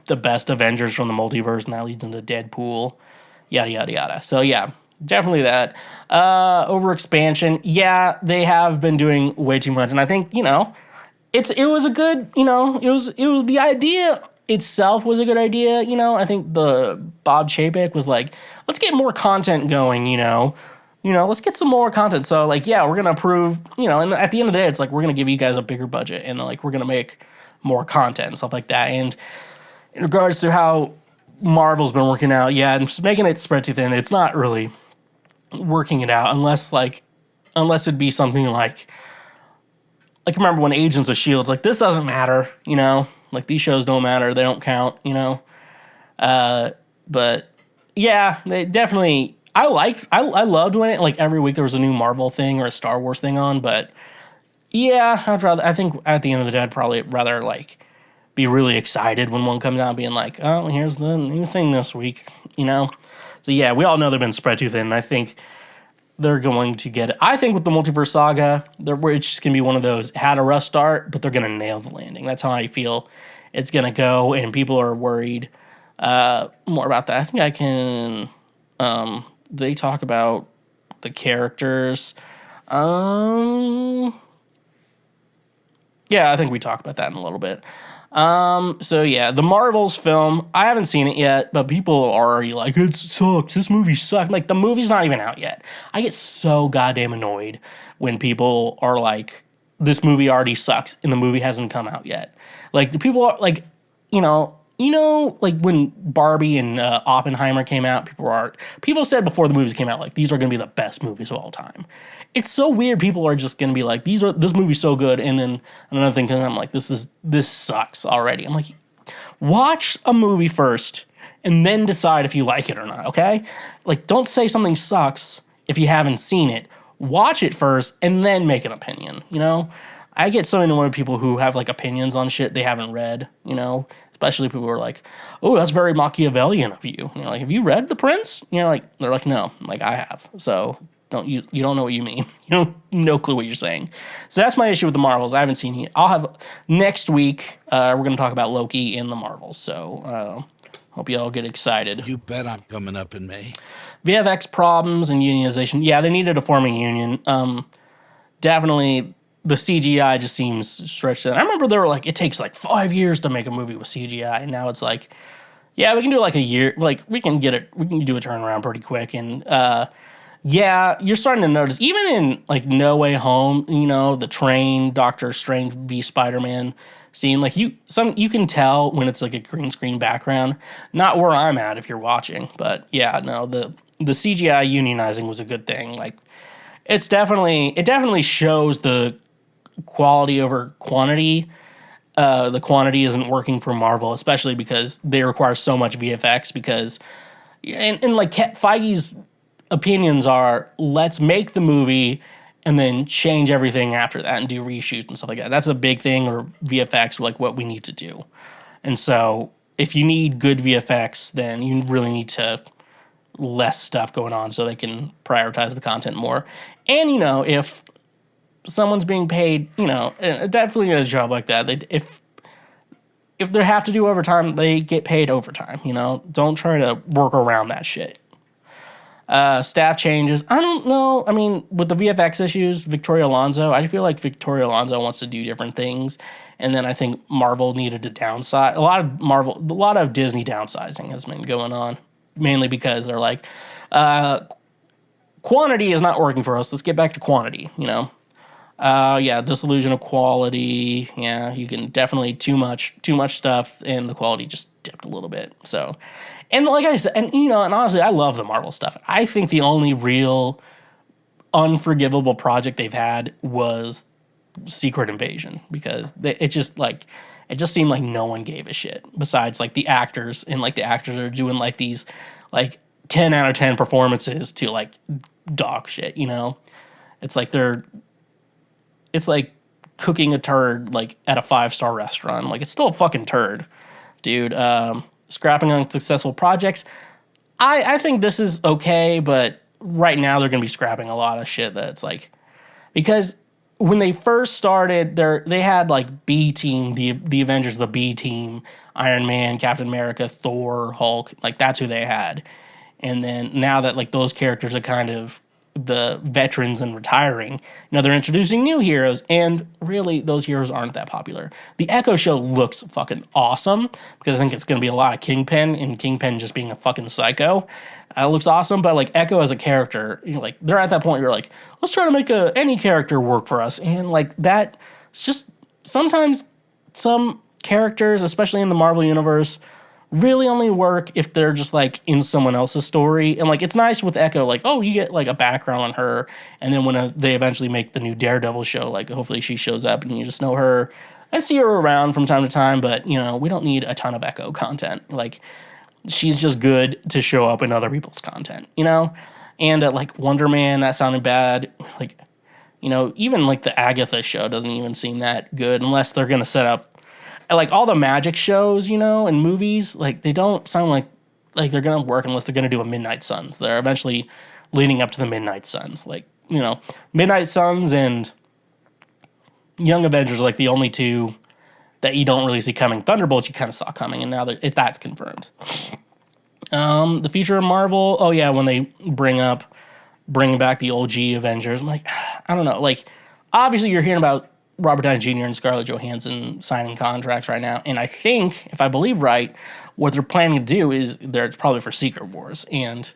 [SPEAKER 1] the best Avengers from the multiverse, and that leads into Deadpool, yada yada yada. So yeah, definitely that. Over expansion, yeah, they have been doing way too much, and I think it was a good, it was the idea itself was a good idea, I think the Bob Chapek was like, let's get more content going, let's get some more content. So like, yeah, we're gonna approve, and at the end of the day, it's like we're gonna give you guys a bigger budget, and like we're gonna make more content and stuff like that. And in regards to how Marvel's been working out, yeah, and just making it spread too thin, it's not really working it out unless it'd be something like remember when Agents of S.H.I.E.L.D.'s like, this doesn't matter, like, these shows don't matter. They don't count, But, yeah, they definitely... I loved when like, every week there was a new Marvel thing or a Star Wars thing on, but, yeah, I think at the end of the day, I'd probably rather, like, be really excited when one comes out being like, oh, here's the new thing this week, So, yeah, we all know they've been spread too thin, and I think they're going to get it. I think with the Multiverse Saga, it's just going to be one of those, it had a rough start, but they're going to nail the landing. That's how I feel it's going to go, and people are worried more about that. I think I can... they talk about the characters. Yeah, I think we talk about that in a little bit. So yeah, the Marvels film, I haven't seen it yet, but people are already like, it sucks, this movie sucks. Like, the movie's not even out yet. I get so goddamn annoyed when people are like, this movie already sucks and the movie hasn't come out yet. Like, the people are like, like when Barbie and Oppenheimer came out, people said before the movies came out, like, these are going to be the best movies of all time. It's so weird. People are just going to be like, this movie's so good, and then another thing comes, I'm like, this sucks already. I'm like, watch a movie first, and then decide if you like it or not. Okay, like, don't say something sucks if you haven't seen it, watch it first and then make an opinion, you know? I get so annoyed with people who have like opinions on shit they haven't read, you know? Especially people who are like, oh, that's very Machiavellian of you. You know, like, have you read The Prince? You know, like, they're like, no. I'm like, I have. So you don't know what you mean. You don't no clue what you're saying. So that's my issue with the Marvels. I haven't seen it. I'll have next week. We're gonna talk about Loki in the Marvels. So hope you all get excited.
[SPEAKER 2] You bet I'm coming up in May.
[SPEAKER 1] VFX problems and unionization. Yeah, they needed to form a union. Definitely. The CGI just seems stretched thin. I remember they were like, it takes like 5 years to make a movie with CGI, and now it's like, yeah, we can do like a year. Like we can do a turnaround pretty quick. And yeah, you're starting to notice even in like No Way Home, you know, the train Doctor Strange v Spider-Man scene, like you can tell when it's like a green screen background. Not where I'm at if you're watching, but yeah, no, the CGI unionizing was a good thing. Like it definitely shows the quality over quantity. The quantity isn't working for Marvel, especially because they require so much VFX. Because, and like Feige's opinions are, let's make the movie and then change everything after that and do reshoots and stuff like that. That's a big thing, or VFX, like what we need to do. And so, if you need good VFX, then you really need to less stuff going on so they can prioritize the content more. And you know, if someone's being paid, you know, definitely a job like that, if they have to do overtime, they get paid overtime, you know? Don't try to work around that shit. Staff changes. I don't know. I mean, with the VFX issues, Victoria Alonso, I feel like Victoria Alonso wants to do different things. And then I think Marvel needed to downsize. A lot of Disney downsizing has been going on, mainly because they're like, quantity is not working for us. Let's get back to quantity, you know? Yeah, disillusion of quality. Yeah, you can definitely too much stuff, and the quality just dipped a little bit. So, and like I said, and you know, and honestly, I love the Marvel stuff. I think the only real unforgivable project they've had was Secret Invasion, because it just seemed like no one gave a shit besides like the actors, and like the actors are doing like these like 10 out of 10 performances to like dog shit, you know? It's like cooking a turd like at a 5-star restaurant. Like, it's still a fucking turd, dude. Scrapping unsuccessful projects. I think this is okay, but right now they're gonna be scrapping a lot of shit that's like, because when they first started, they had like B team, the Avengers, the B team, Iron Man, Captain America, Thor, Hulk, like that's who they had. And then now that like those characters are kind of the veterans and retiring, you know, they're introducing new heroes, and really those heroes aren't that popular. The Echo show looks fucking awesome, because I think it's going to be a lot of Kingpin, and Kingpin just being a fucking psycho. It looks awesome, but like Echo as a character, you know, like they're at that point where you're like, let's try to make any character work for us. And like that, it's just sometimes some characters, especially in the Marvel universe, really only work if they're just like in someone else's story. And like it's nice with Echo, like, oh, you get like a background on her, and then when they eventually make the new Daredevil show, like hopefully she shows up and you just know her. I see her around from time to time, but you know, we don't need a ton of Echo content. Like, she's just good to show up in other people's content, you know? And like Wonder Man, that sounded bad. Like, you know, even like the Agatha show doesn't even seem that good, unless they're gonna set up like all the magic shows, you know, and movies. Like, they don't sound like they're gonna work unless they're gonna do a Midnight Suns. They're eventually leading up to the Midnight Suns. Like, you know, Midnight Suns and Young Avengers are like the only two that you don't really see coming. Thunderbolts you kind of saw coming, and now that's confirmed. The future of Marvel. Oh yeah, when they bring back the OG Avengers, I'm like, I don't know. Like, obviously you're hearing about Robert Downey Jr. and Scarlett Johansson signing contracts right now, and I think, if I believe right, what they're planning to do is it's probably for Secret Wars, and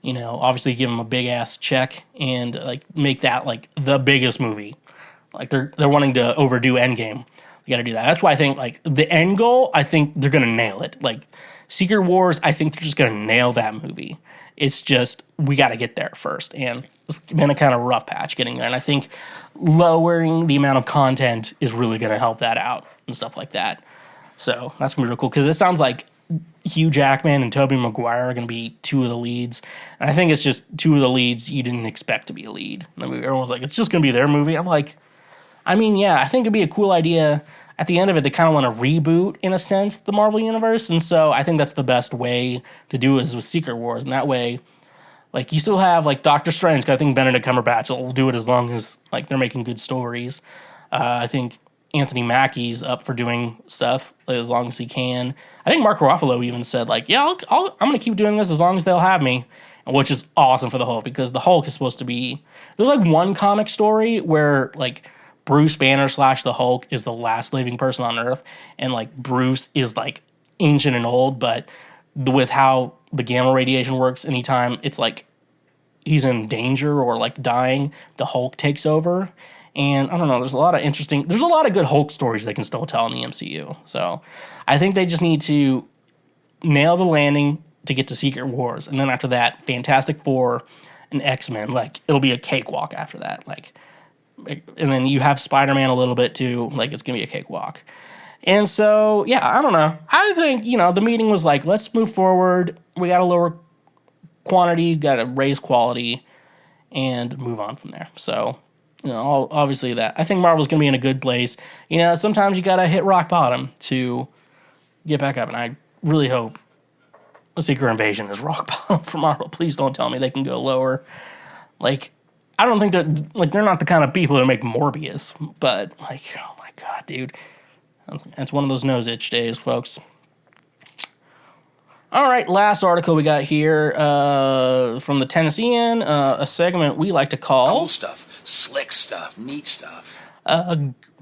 [SPEAKER 1] you know, obviously give them a big ass check and like make that like the biggest movie. Like they're wanting to overdo Endgame. You got to do that. That's why I think like the end goal, I think they're gonna nail it. Like Secret Wars, I think they're just gonna nail that movie. It's just we got to get there first, and it's been a kind of rough patch getting there. And I think lowering the amount of content is really going to help that out and stuff like that. So that's gonna be real cool, because it sounds like Hugh Jackman and Tobey Maguire are going to be two of the leads. And I think it's just two of the leads you didn't expect to be a lead. I mean, everyone's like, it's just going to be their movie. I'm like, I mean, yeah, I think it'd be a cool idea. At the end of it, they kind of want to reboot, in a sense, the Marvel Universe. And so I think that's the best way to do it is with Secret Wars. And that way, like, you still have, like, Doctor Strange, 'cause I think Benedict Cumberbatch will do it as long as, like, they're making good stories. I think Anthony Mackie's up for doing stuff as long as he can. I think Mark Ruffalo even said, like, yeah, I'm going to keep doing this as long as they'll have me, which is awesome for the Hulk, because the Hulk is supposed to be... There's, like, one comic story where, like, Bruce Banner / the Hulk is the last living person on Earth, and, like, Bruce is, like, ancient and old, but with how the gamma radiation works, anytime it's, like, he's in danger or, like, dying, the Hulk takes over. And I don't know, there's a lot of good Hulk stories they can still tell in the MCU. So I think they just need to nail the landing to get to Secret Wars. And then after that, Fantastic Four and X-Men, like, it'll be a cakewalk after that. Like, and then you have Spider-Man a little bit too, like, it's gonna be a cakewalk. And so, yeah, I don't know. I think, the meeting was like, let's move forward. We got to lower quantity, got to raise quality, and move on from there. So, obviously that. I think Marvel's going to be in a good place. Sometimes you got to hit rock bottom to get back up. And I really hope the Secret Invasion is rock bottom for Marvel. Please don't tell me they can go lower. Like, I don't think that, like, they're not the kind of people that make Morbius. But, like, oh my God, dude. It's one of those nose itch days, folks. All right, last article we got here from the Tennessean, a segment we like to call...
[SPEAKER 4] Cool stuff, slick stuff, neat stuff.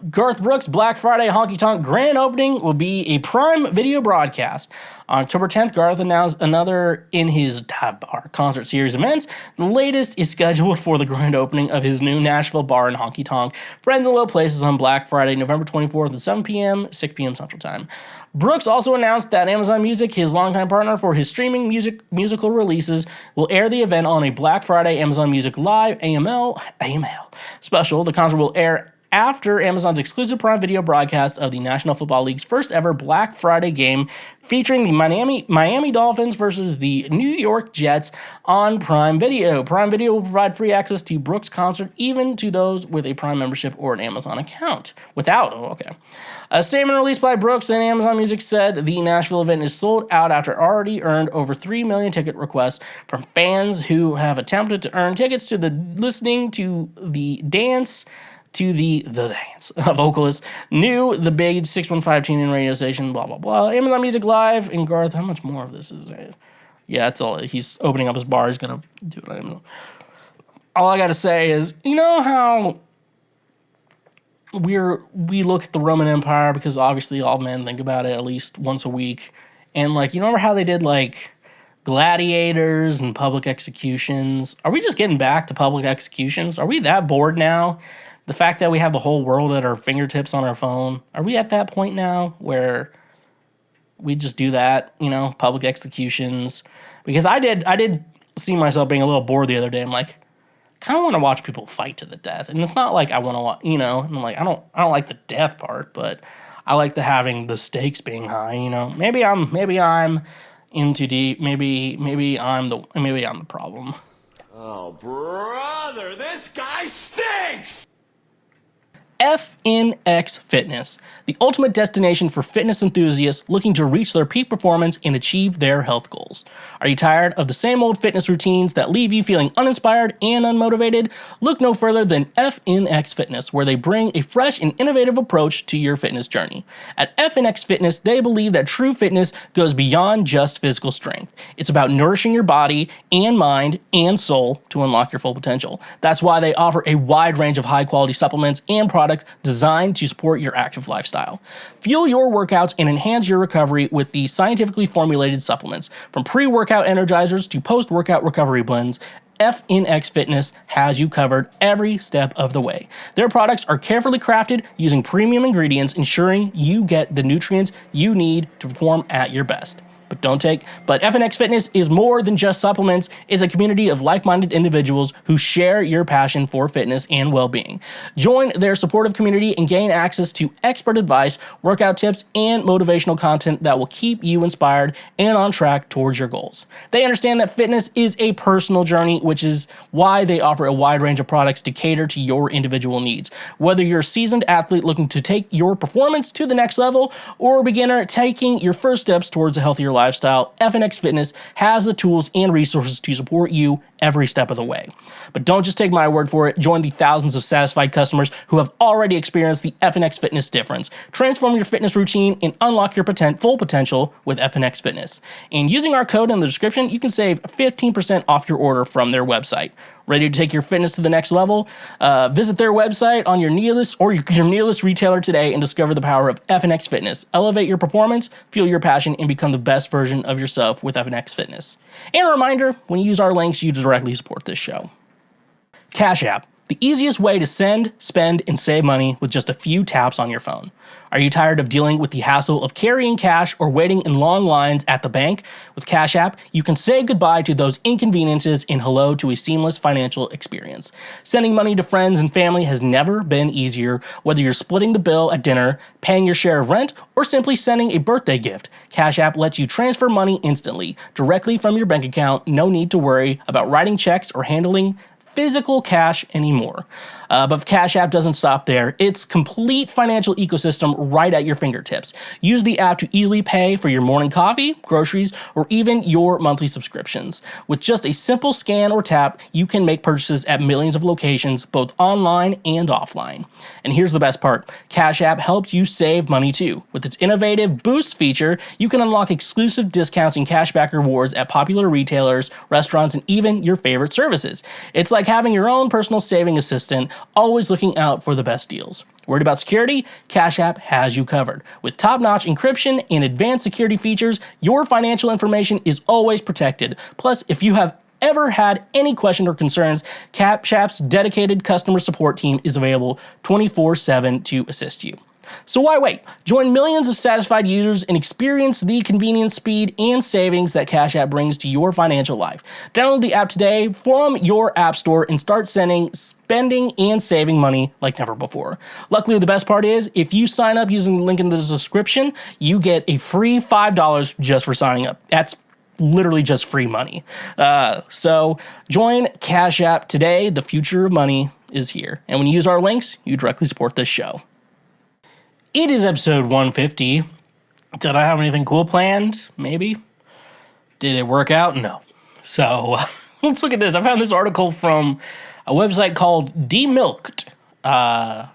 [SPEAKER 1] Garth Brooks' Black Friday Honky Tonk grand opening will be a Prime Video broadcast. On October 10th, Garth announced another in his Dive Bar concert series events. The latest is scheduled for the grand opening of his new Nashville bar and honky tonk, Friends in Low Places, on Black Friday, November 24th at 7 p.m., 6 p.m. Central Time. Brooks also announced that Amazon Music, his longtime partner for his streaming musical releases, will air the event on a Black Friday Amazon Music Live AML special. The concert will air after Amazon's exclusive Prime Video broadcast of the National Football League's first ever Black Friday game featuring the Miami Dolphins versus the New York Jets on Prime Video. Prime Video will provide free access to Brooks' concert even to those with a Prime membership or an Amazon account. A statement released by Brooks and Amazon Music said the Nashville event is sold out after already earned over 3 million ticket requests from fans who have attempted to earn tickets to the listening to the dance to the dance. Vocalist knew the big 615 TuneIn radio station, blah, blah, blah. Amazon Music Live, and Garth, how much more of this is there? Yeah, that's all. He's opening up his bar. He's going to do it on Amazon. All I got to say is, you know how we look at the Roman Empire, because obviously all men think about it at least once a week, and, like, you remember how they did, like, gladiators and public executions? Are we just getting back to public executions? Are we that bored now? The fact that we have the whole world at our fingertips on our phone, are we at that point now where we just do that, public executions? Because I did see myself being a little bored the other day. I'm like, I kind of want to watch people fight to the death. And it's not like I want to watch, and I'm like, I don't like the death part, but I like the having the stakes being high, Maybe I'm in too deep. Maybe I'm the problem.
[SPEAKER 5] Oh, brother, this guy stinks!
[SPEAKER 1] FNX Fitness, the ultimate destination for fitness enthusiasts looking to reach their peak performance and achieve their health goals. Are you tired of the same old fitness routines that leave you feeling uninspired and unmotivated? Look no further than FNX Fitness, where they bring a fresh and innovative approach to your fitness journey. At FNX Fitness, they believe that true fitness goes beyond just physical strength. It's about nourishing your body and mind and soul to unlock your full potential. That's why they offer a wide range of high-quality supplements and products designed to support your active lifestyle. Fuel your workouts and enhance your recovery with the scientifically formulated supplements. From pre-workout energizers to post-workout recovery blends, FNX Fitness has you covered every step of the way. Their products are carefully crafted using premium ingredients, ensuring you get the nutrients you need to perform at your best. But FNX Fitness is more than just supplements. It's a community of like-minded individuals who share your passion for fitness and well-being. Join their supportive community and gain access to expert advice, workout tips, and motivational content that will keep you inspired and on track towards your goals. They understand that fitness is a personal journey, which is why they offer a wide range of products to cater to your individual needs. Whether you're a seasoned athlete looking to take your performance to the next level or a beginner taking your first steps towards a healthier lifestyle, FNX Fitness has the tools and resources to support you every step of the way. But don't just take my word for it. Join the thousands of satisfied customers who have already experienced the FNX Fitness difference. Transform your fitness routine and unlock your full potential with FNX Fitness. And using our code in the description, you can save 15% off your order from their website. Ready to take your fitness to the next level? Visit their website on your nearest retailer today and discover the power of FNX Fitness. Elevate your performance, fuel your passion, and become the best version of yourself with FNX Fitness. And a reminder, when you use our links, you directly support this show. Cash App, the easiest way to send, spend, and save money with just a few taps on your phone. Are you tired of dealing with the hassle of carrying cash or waiting in long lines at the bank? With Cash App, you can say goodbye to those inconveniences and hello to a seamless financial experience. Sending money to friends and family has never been easier, whether you're splitting the bill at dinner, paying your share of rent, or simply sending a birthday gift. Cash App lets you transfer money instantly, directly from your bank account. No need to worry about writing checks or handling physical cash anymore. But Cash App doesn't stop there. It's complete financial ecosystem right at your fingertips. Use the app to easily pay for your morning coffee, groceries, or even your monthly subscriptions. With just a simple scan or tap, you can make purchases at millions of locations, both online and offline. And here's the best part. Cash App helps you save money too. With its innovative Boost feature, you can unlock exclusive discounts and cashback rewards at popular retailers, restaurants, and even your favorite services. It's like having your own personal saving assistant, always looking out for the best deals. Worried about security? Cash App has you covered. With top-notch encryption and advanced security features, your financial information is always protected. Plus, if you have ever had any questions or concerns, Cash App's dedicated customer support team is available 24/7 to assist you. So why wait? Join millions of satisfied users and experience the convenience, speed, and savings that Cash App brings to your financial life. Download the app today from your app store and start spending, and saving money like never before. Luckily, the best part is, if you sign up using the link in the description, you get a free $5 just for signing up. That's literally just free money. So join Cash App today. The future of money is here. And when you use our links, you directly support this show. It is episode 150. Did I have anything cool planned? Maybe. Did it work out? No. So let's look at this. I found this article from a website called Demilked. I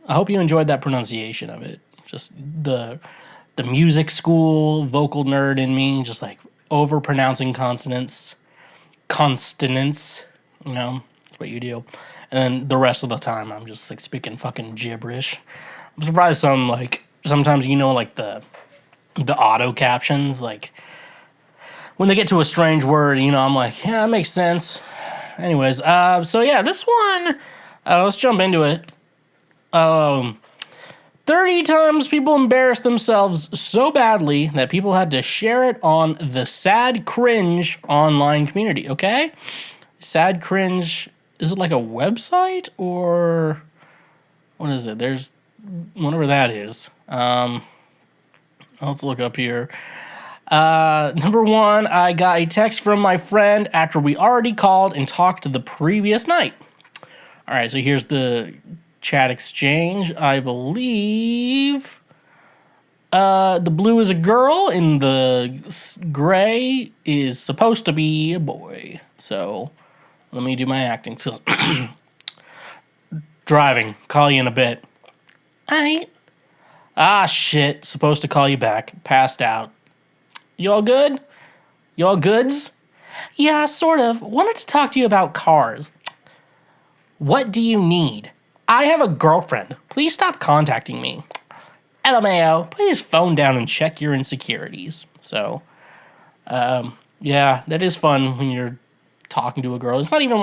[SPEAKER 1] hope you enjoyed that pronunciation of it. Just the music school vocal nerd in me, just like over pronouncing consonants, you know, that's what you do. And then the rest of the time, I'm just like speaking fucking gibberish. I'm surprised sometimes, you know, like the auto captions, like when they get to a strange word, you know, I'm like, yeah, that makes sense. Anyways, so yeah, this one, let's jump into it. 30 times people embarrassed themselves so badly that people had to share it on the Sad Cringe online community, okay? Sad Cringe, is it like a website or what is it? There's whatever that is. Let's look up here. Number one, I got a text from my friend after we already called and talked the previous night. All right, so here's the chat exchange. I believe the blue is a girl and the gray is supposed to be a boy. So let me do my acting skills. Driving. Call you in a bit. Alright. Ah, shit. Supposed to call you back. Passed out. You all good? You all goods? Yeah, sort of. Wanted to talk to you about cars. What do you need? I have a girlfriend. Please stop contacting me. LMAO, please phone down and check your insecurities. So, yeah, that is fun when you're talking to a girl. It's not even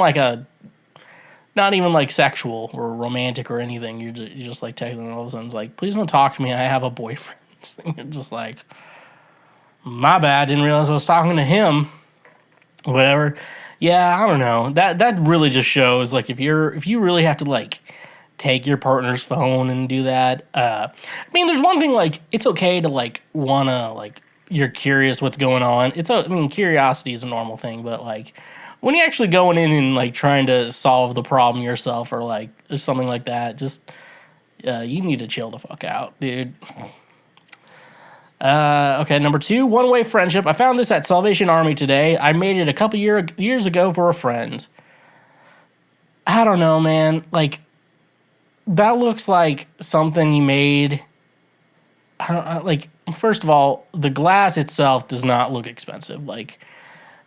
[SPEAKER 1] like sexual or romantic or anything. You're just like texting and all of a sudden it's like, please don't talk to me. I have a boyfriend. And you're just like, My bad. Didn't realize I was talking to him. Whatever. Yeah, I don't know. That really just shows like if you really have to like take your partner's phone and do that. I mean, there's one thing like it's okay to like wanna like you're curious what's going on. I mean, curiosity is a normal thing, but like when you're actually going in and like trying to solve the problem yourself or like or something like that, just you need to chill the fuck out, dude. Okay, number 2, one-way friendship. I found this at Salvation Army today. I made it a couple years ago for a friend. I don't know, man. Like, that looks like something you made. Like, first of all, the glass itself does not look expensive. Like,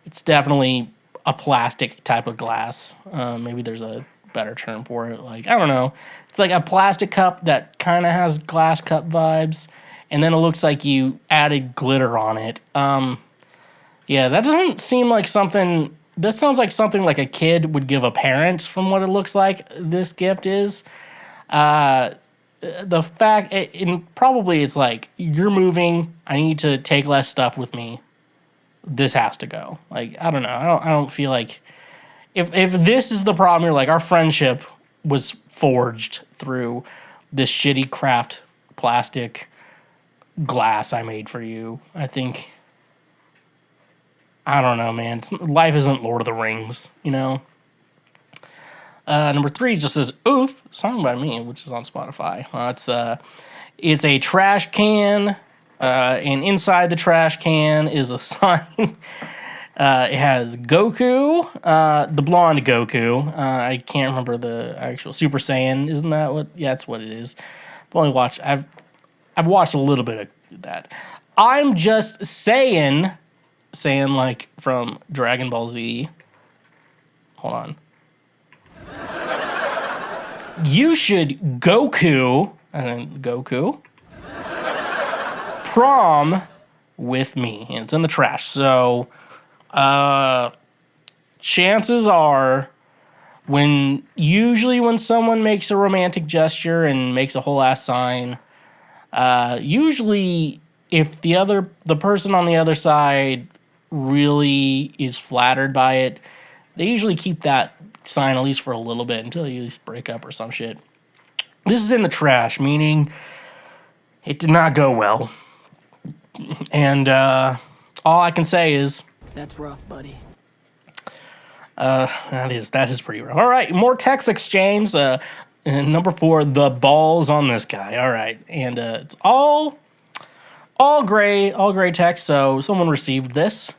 [SPEAKER 1] it's definitely a plastic type of glass. Maybe there's a better term for it. Like, I don't know. It's like a plastic cup that kind of has glass cup vibes. And then it looks like you added glitter on it. Yeah, that doesn't seem like something... That sounds like something like a kid would give a parent from what it looks like this gift is. The fact... probably it's like, you're moving, I need to take less stuff with me. This has to go. Like, I don't know. I don't feel like... If this is the problem, you're like, our friendship was forged through this shitty craft plastic... glass I made for you. I think I don't know, man. Life isn't Lord of the Rings, you know. Number 3 just says "Oof," song by me, which is on Spotify. It's a trash can, and inside the trash can is a sign. It has Goku, the blonde Goku. I can't remember the actual Super Saiyan. Isn't that what? Yeah, that's what it is. I've watched a little bit of that. I'm just saying like from Dragon Ball Z. Hold on. You should Goku, and then Goku, prom with me. And it's in the trash. So, chances are usually when someone makes a romantic gesture and makes a whole ass sign, usually if the person on the other side really is flattered by it, they usually keep that sign at least for a little bit until you at least break up or some shit. This is in the trash, meaning it did not go well. And all I can say is
[SPEAKER 8] that's rough, buddy.
[SPEAKER 1] That is pretty rough. All right, more text exchange. And number 4, the balls on this guy. All right, and it's all gray text. So someone received this.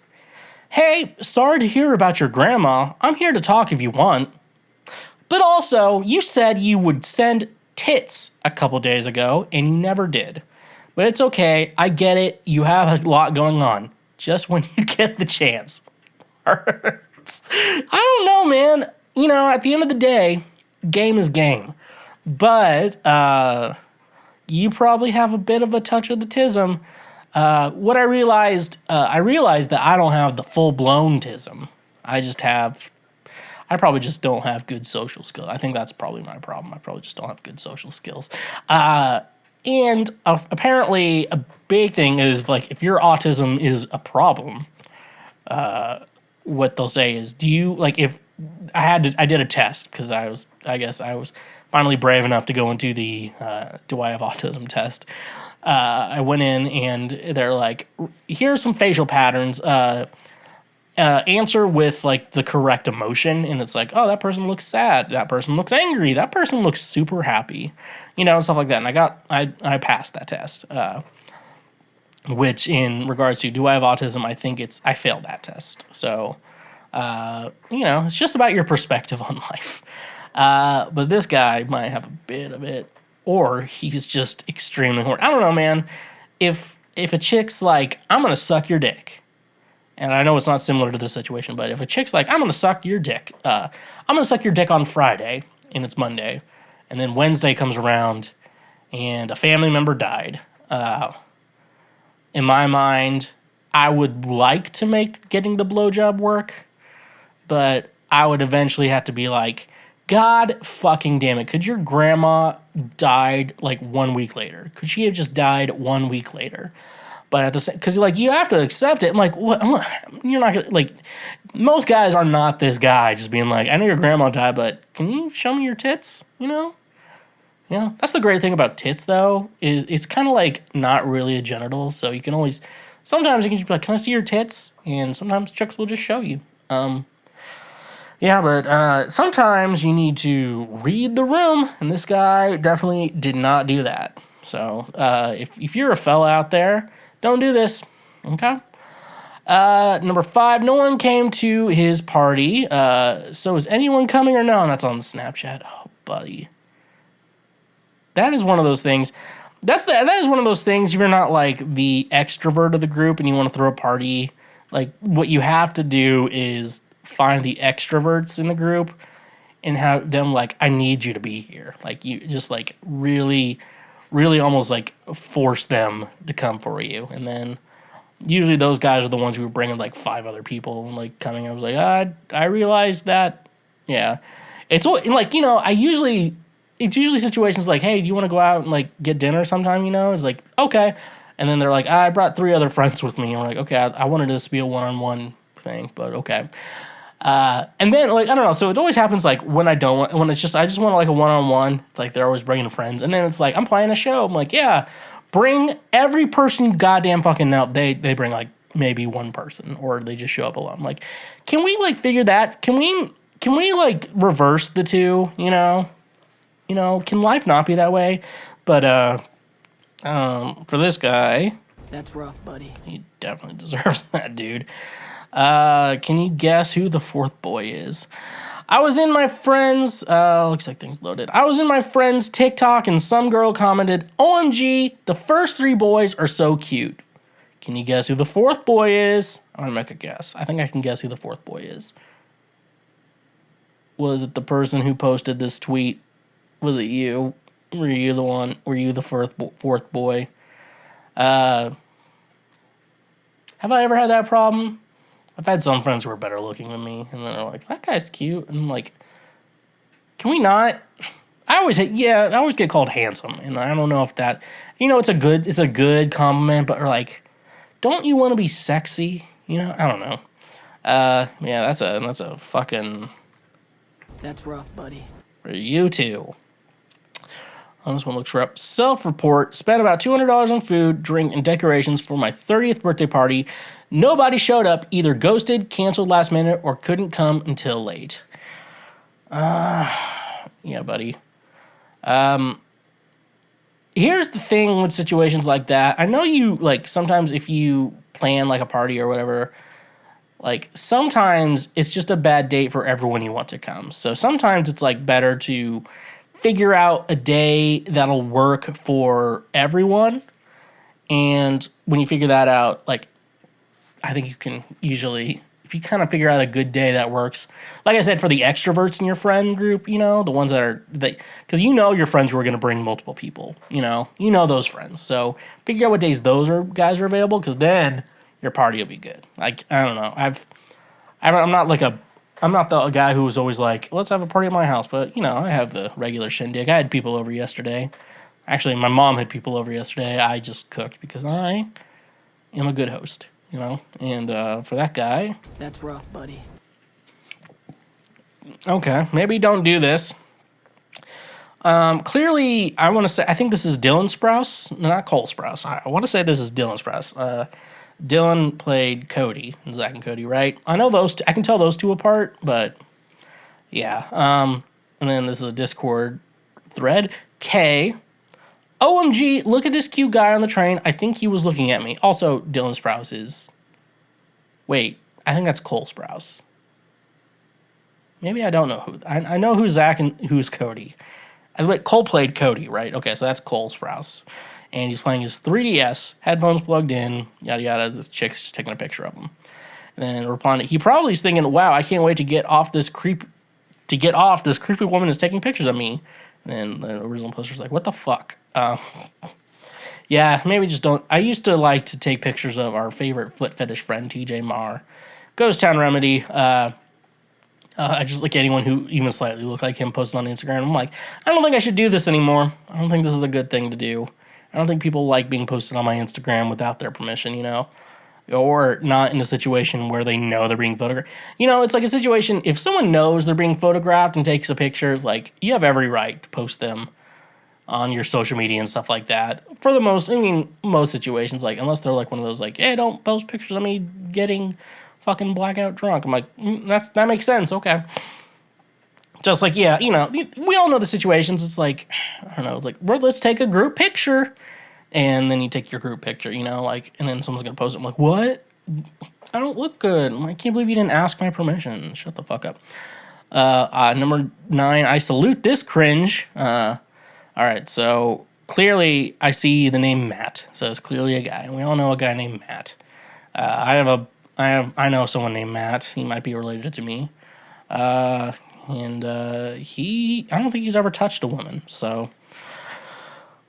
[SPEAKER 1] Hey, sorry to hear about your grandma. I'm here to talk if you want. But also, you said you would send tits a couple days ago, and you never did. But it's okay. I get it. You have a lot going on. Just when you get the chance. I don't know, man. You know, at the end of the day, game is game. But you probably have a bit of a touch of the tism. What I realized that I don't have the full-blown tism. I probably just don't have good social skills. I think that's probably my problem. I probably just don't have good social skills. And apparently a big thing is, like, if your autism is a problem, what they'll say is, do you, like, if I did a test, because I was finally brave enough to go into the do I have autism test. I went in and they're like, here's some facial patterns. Answer with like the correct emotion, and it's like, oh, that person looks sad, that person looks angry, that person looks super happy, you know, stuff like that. And I passed that test. Which in regards to do I have autism, I think I failed that test. So, you know, it's just about your perspective on life. But this guy might have a bit of it, or he's just extremely horny. I don't know, man. If a chick's like, I'm gonna suck your dick, and I know it's not similar to this situation, but if a chick's like, I'm gonna suck your dick, I'm gonna suck your dick on Friday, and it's Monday, and then Wednesday comes around, and a family member died. In my mind, I would like to make getting the blowjob work, but I would eventually have to be like, God fucking damn it, could your grandma died like 1 week later? Could she have just died 1 week later? But at the same, because like you have to accept it. I'm like, what? You're not gonna like. Most guys are not this guy, just being like, I know your grandma died, but can you show me your tits? You know. Yeah, that's the great thing about tits, though, is it's kind of like not really a genital, so you can always. Sometimes you can just be like, "Can I see your tits?" And sometimes chicks will just show you. Yeah, but sometimes you need to read the room, and this guy definitely did not do that. So if you're a fella out there, don't do this. Okay. Number 5, no one came to his party. So is anyone coming or no? And that's on the Snapchat. Oh, buddy. That is one of those things. That is one of those things. If you're not like the extrovert of the group and you want to throw a party, like what you have to do is find the extroverts in the group and have them like, I need you to be here. Like you just like really, really almost like force them to come for you. And then usually those guys are the ones who are bringing like 5 other people and like coming. I was like, I realized that. Yeah, it's like it's usually situations like, hey, do you want to go out and like get dinner sometime? You know, it's like, okay. And then they're like, I brought 3 other friends with me. And we're like, okay, I wanted this to be a one-on-one thing, but okay. And then like, I don't know. So it always happens like when I just want like a one-on-one. It's like they're always bringing friends. And then it's like, I'm playing a show. I'm like, yeah, bring every person goddamn fucking out. They bring like maybe one person or they just show up alone. I'm like, can we like figure that? Can we like reverse the two, you know? You know, can life not be that way? But for this guy,
[SPEAKER 8] that's rough, buddy.
[SPEAKER 1] He definitely deserves that, dude. Can you guess who the 4th boy is? I was in my friend's, looks like things loaded. I was in my friend's TikTok and some girl commented, OMG, the first 3 boys are so cute. Can you guess who the 4th boy is? I'm gonna make a guess. I think I can guess who the 4th boy is. Was it the person who posted this tweet? Was it you? Were you the one? Were you the 4th boy? Have I ever had that problem? I've had some friends who are better looking than me, and they're like, that guy's cute. And I'm like, can we not? I always get called handsome, and I don't know if that, you know, it's a good compliment, but like, don't you want to be sexy? You know, I don't know. Yeah, that's a fucking.
[SPEAKER 8] That's rough, buddy.
[SPEAKER 1] For you too. Oh, this one looks rough. Self-report. Spent about $200 on food, drink, and decorations for my 30th birthday party. Nobody showed up, either ghosted, canceled last minute, or couldn't come until late. Yeah, buddy. Here's the thing with situations like that. I know you, like, sometimes if you plan, like, a party or whatever, like, sometimes it's just a bad date for everyone you want to come. So sometimes it's, like, better to figure out a day that'll work for everyone. And when you figure that out, like, I think you can usually, if you kind of figure out a good day that works, like I said, for the extroverts in your friend group, you know, the ones because you know your friends who are going to bring multiple people, you know those friends. So figure out what days guys are available, because then your party will be good. Like, I don't know. I'm not the guy who was always like, let's have a party at my house. But, you know, I have the regular shindig. I had people over yesterday. Actually, my mom had people over yesterday. I just cooked because I am a good host, you know. And for that guy.
[SPEAKER 8] That's rough, buddy.
[SPEAKER 1] Okay, maybe don't do this. Clearly, I think this is Dylan Sprouse. No, not Cole Sprouse. I want to say this is Dylan Sprouse. Dylan played Cody, Zach and Cody, right? I know those. I can tell those two apart, but yeah. And then this is a Discord thread. K. OMG, look at this cute guy on the train. I think he was looking at me. Also, Dylan Sprouse is. Wait, I think that's Cole Sprouse. Maybe I don't know who. I know who's Zach and who's Cody. Wait, Cole played Cody, right? Okay, so that's Cole Sprouse. And he's playing his 3DS, headphones plugged in, yada yada. This chick's just taking a picture of him. And then replying, he probably is thinking, wow, I can't wait to get off this creepy woman is taking pictures of me. And then the original poster's like, what the fuck? Yeah, maybe just don't. I used to like to take pictures of our favorite foot fetish friend, TJ Marr. Ghost Town Remedy. I just like anyone who even slightly looked like him posted on Instagram. I'm like, I don't think I should do this anymore. I don't think this is a good thing to do. I don't think people like being posted on my Instagram without their permission, or not in a situation where they know they're being photographed. It's like a situation, if someone knows they're being photographed and takes a picture, it's like, you have every right to post them on your social media and stuff like that. For the most situations, like, unless they're like one of those, like, hey, don't post pictures of me getting fucking blackout drunk. I'm like, that makes sense, okay. Just like, yeah, we all know the situations. It's like, I don't know, it's like, well, let's take a group picture. And then you take your group picture, and then someone's going to post it. I'm like, what? I don't look good. I can't believe you didn't ask my permission. Shut the fuck up. Number 9, I salute this cringe. All right, so clearly I see the name Matt. So it's clearly a guy. And we all know a guy named Matt. I know someone named Matt. He might be related to me. I don't think he's ever touched a woman, so.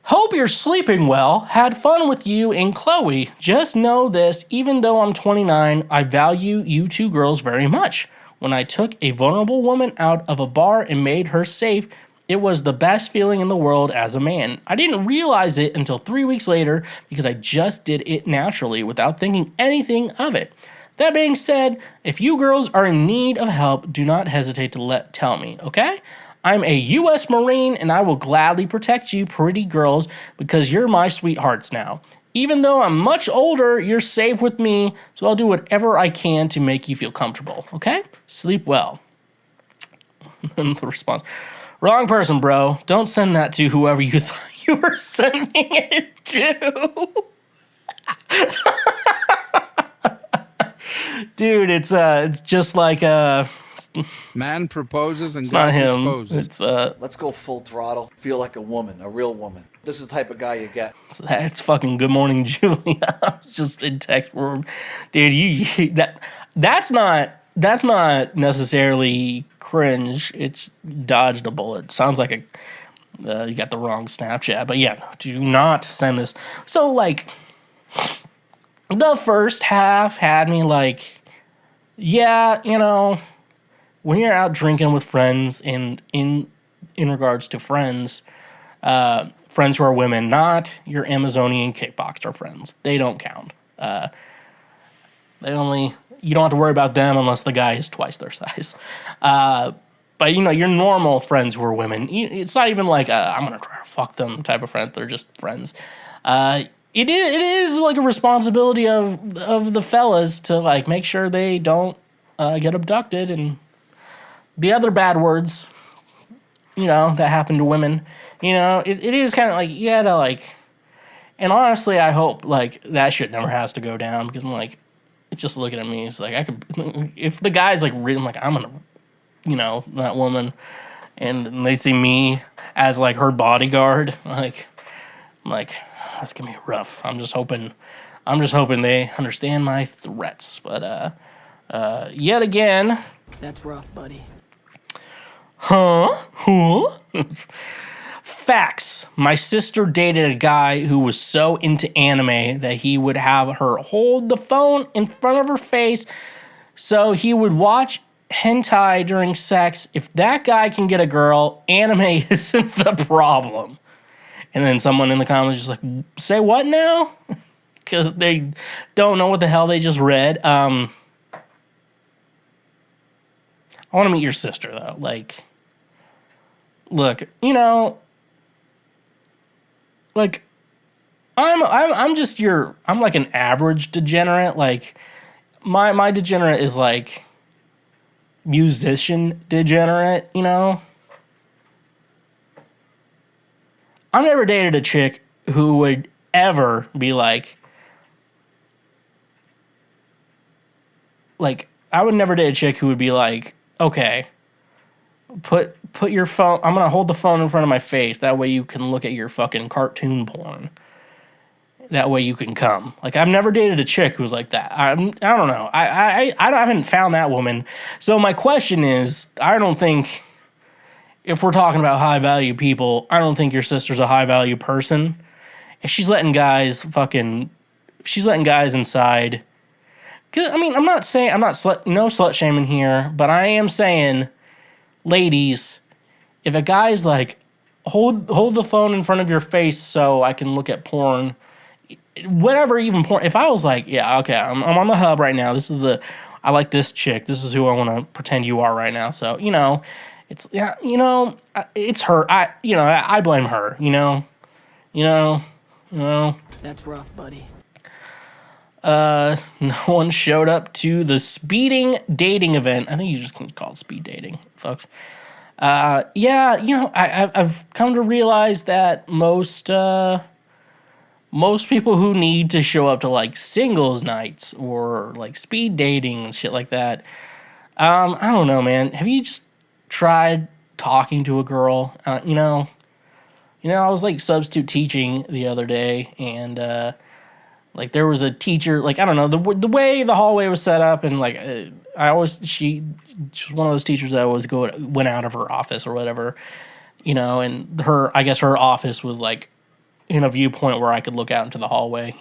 [SPEAKER 1] Hope you're sleeping well. Had fun with you and Chloe. Just know this, even though I'm 29, I value you two girls very much. When I took a vulnerable woman out of a bar and made her safe, it was the best feeling in the world as a man. I didn't realize it until 3 weeks later because I just did it naturally without thinking anything of it. That being said, if you girls are in need of help, do not hesitate to tell me, okay? I'm a U.S. Marine, and I will gladly protect you pretty girls because you're my sweethearts now. Even though I'm much older, you're safe with me, so I'll do whatever I can to make you feel comfortable, okay? Sleep well. And the response, wrong person, bro. Don't send that to whoever you thought you were sending it to. Dude, it's just like
[SPEAKER 2] man proposes and
[SPEAKER 1] it's
[SPEAKER 2] God
[SPEAKER 1] not him.
[SPEAKER 2] disposes.
[SPEAKER 1] It's
[SPEAKER 9] Let's go full throttle. Feel like a woman, a real woman. This is the type of guy you get.
[SPEAKER 1] It's fucking good morning, Julia. I was just in text form, dude. That's not necessarily cringe. It's dodged a bullet. Sounds like you got the wrong Snapchat, but yeah, do not send this. So like, the first half had me like, yeah, when you're out drinking with friends, and in regards to friends who are women, not your Amazonian kickboxer friends. They don't count. You don't have to worry about them unless the guy is twice their size. But your normal friends who are women, it's not even like I'm gonna try to fuck them type of friend. They're just friends. It is like a responsibility of the fellas to like make sure they don't get abducted and the other bad words, that happen to women. It is kind of like you gotta like, and honestly, I hope like that shit never has to go down because I'm like, it's just looking at me. It's like I could, if the guy's like really like I'm gonna, that woman, and they see me as like her bodyguard, I'm like that's gonna be rough. I'm just hoping they understand my threats. But yet again,
[SPEAKER 8] That's rough, buddy.
[SPEAKER 1] Huh? Facts. My sister dated a guy who was so into anime that he would have her hold the phone in front of her face so he would watch hentai during sex. If that guy can get a girl, anime isn't the problem. And then someone in the comments just like, say what now? Because they don't know what the hell they just read. I want to meet your sister though. Like, look, like I'm just I'm like an average degenerate. Like my degenerate is like musician degenerate, I've never dated a chick who would ever be like I would never date a chick who would be like, okay, put your phone, I'm gonna hold the phone in front of my face, that way you can look at your fucking cartoon porn. That way you can come. Like, I've never dated a chick who's like that. I don't know. I haven't found that woman. So my question is, I don't think, if we're talking about high value people, I don't think your sister's a high value person. If she's letting guys inside. 'Cause, I mean, I'm not no slut shaming here, but I am saying, ladies, if a guy's like hold the phone in front of your face so I can look at porn. Whatever, even porn. If I was like, yeah, okay, I'm on the hub right now. I like this chick. This is who I want to pretend you are right now. So, it's, yeah, it's her. I blame her, you know.
[SPEAKER 8] That's rough, buddy.
[SPEAKER 1] No one showed up to the speeding dating event. I think you just can call it speed dating, folks. I've come to realize that most people who need to show up to like singles nights or like speed dating and shit like that, I don't know, man. Have you just tried talking to a girl? I was like substitute teaching the other day, and like there was a teacher, like I don't know the way the hallway was set up, and like she was one of those teachers that always went out of her office or whatever, and I guess her office was like in a viewpoint where I could look out into the hallway,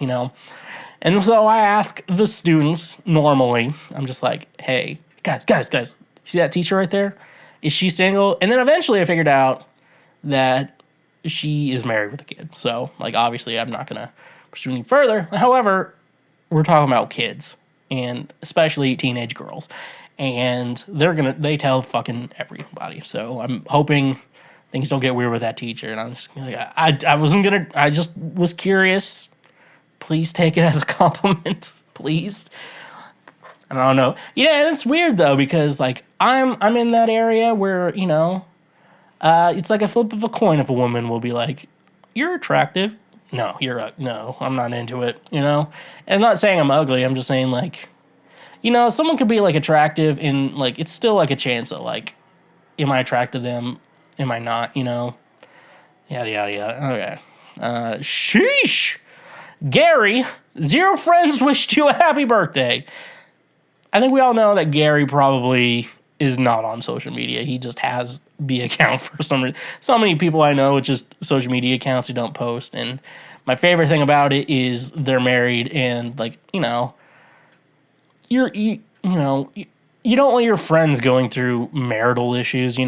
[SPEAKER 1] and so I ask the students normally, I'm just like, hey guys, see that teacher right there? Is she single? And then eventually I figured out that she is married with a kid. So like obviously I'm not gonna pursue any further. However, we're talking about kids, and especially teenage girls, and they tell fucking everybody. So I'm hoping things don't get weird with that teacher. And I'm just like, I just was curious. Please take it as a compliment, please. I don't know. Yeah, and it's weird though because like I'm in that area where it's like a flip of a coin if a woman will be like, you're attractive. No, no, I'm not into it, And I'm not saying I'm ugly. I'm just saying, like, someone could be, like, attractive and, like, it's still, like, a chance of, like, am I attracted to them? Am I not, Yada, yada, yada. Okay. Sheesh! Gary, 0 friends wished you a happy birthday. I think we all know that Gary probably is not on social media. He just has the account for some reason. So many people I know with just social media accounts who don't post, and my favorite thing about it is they're married, and like you don't want your friends going through marital issues,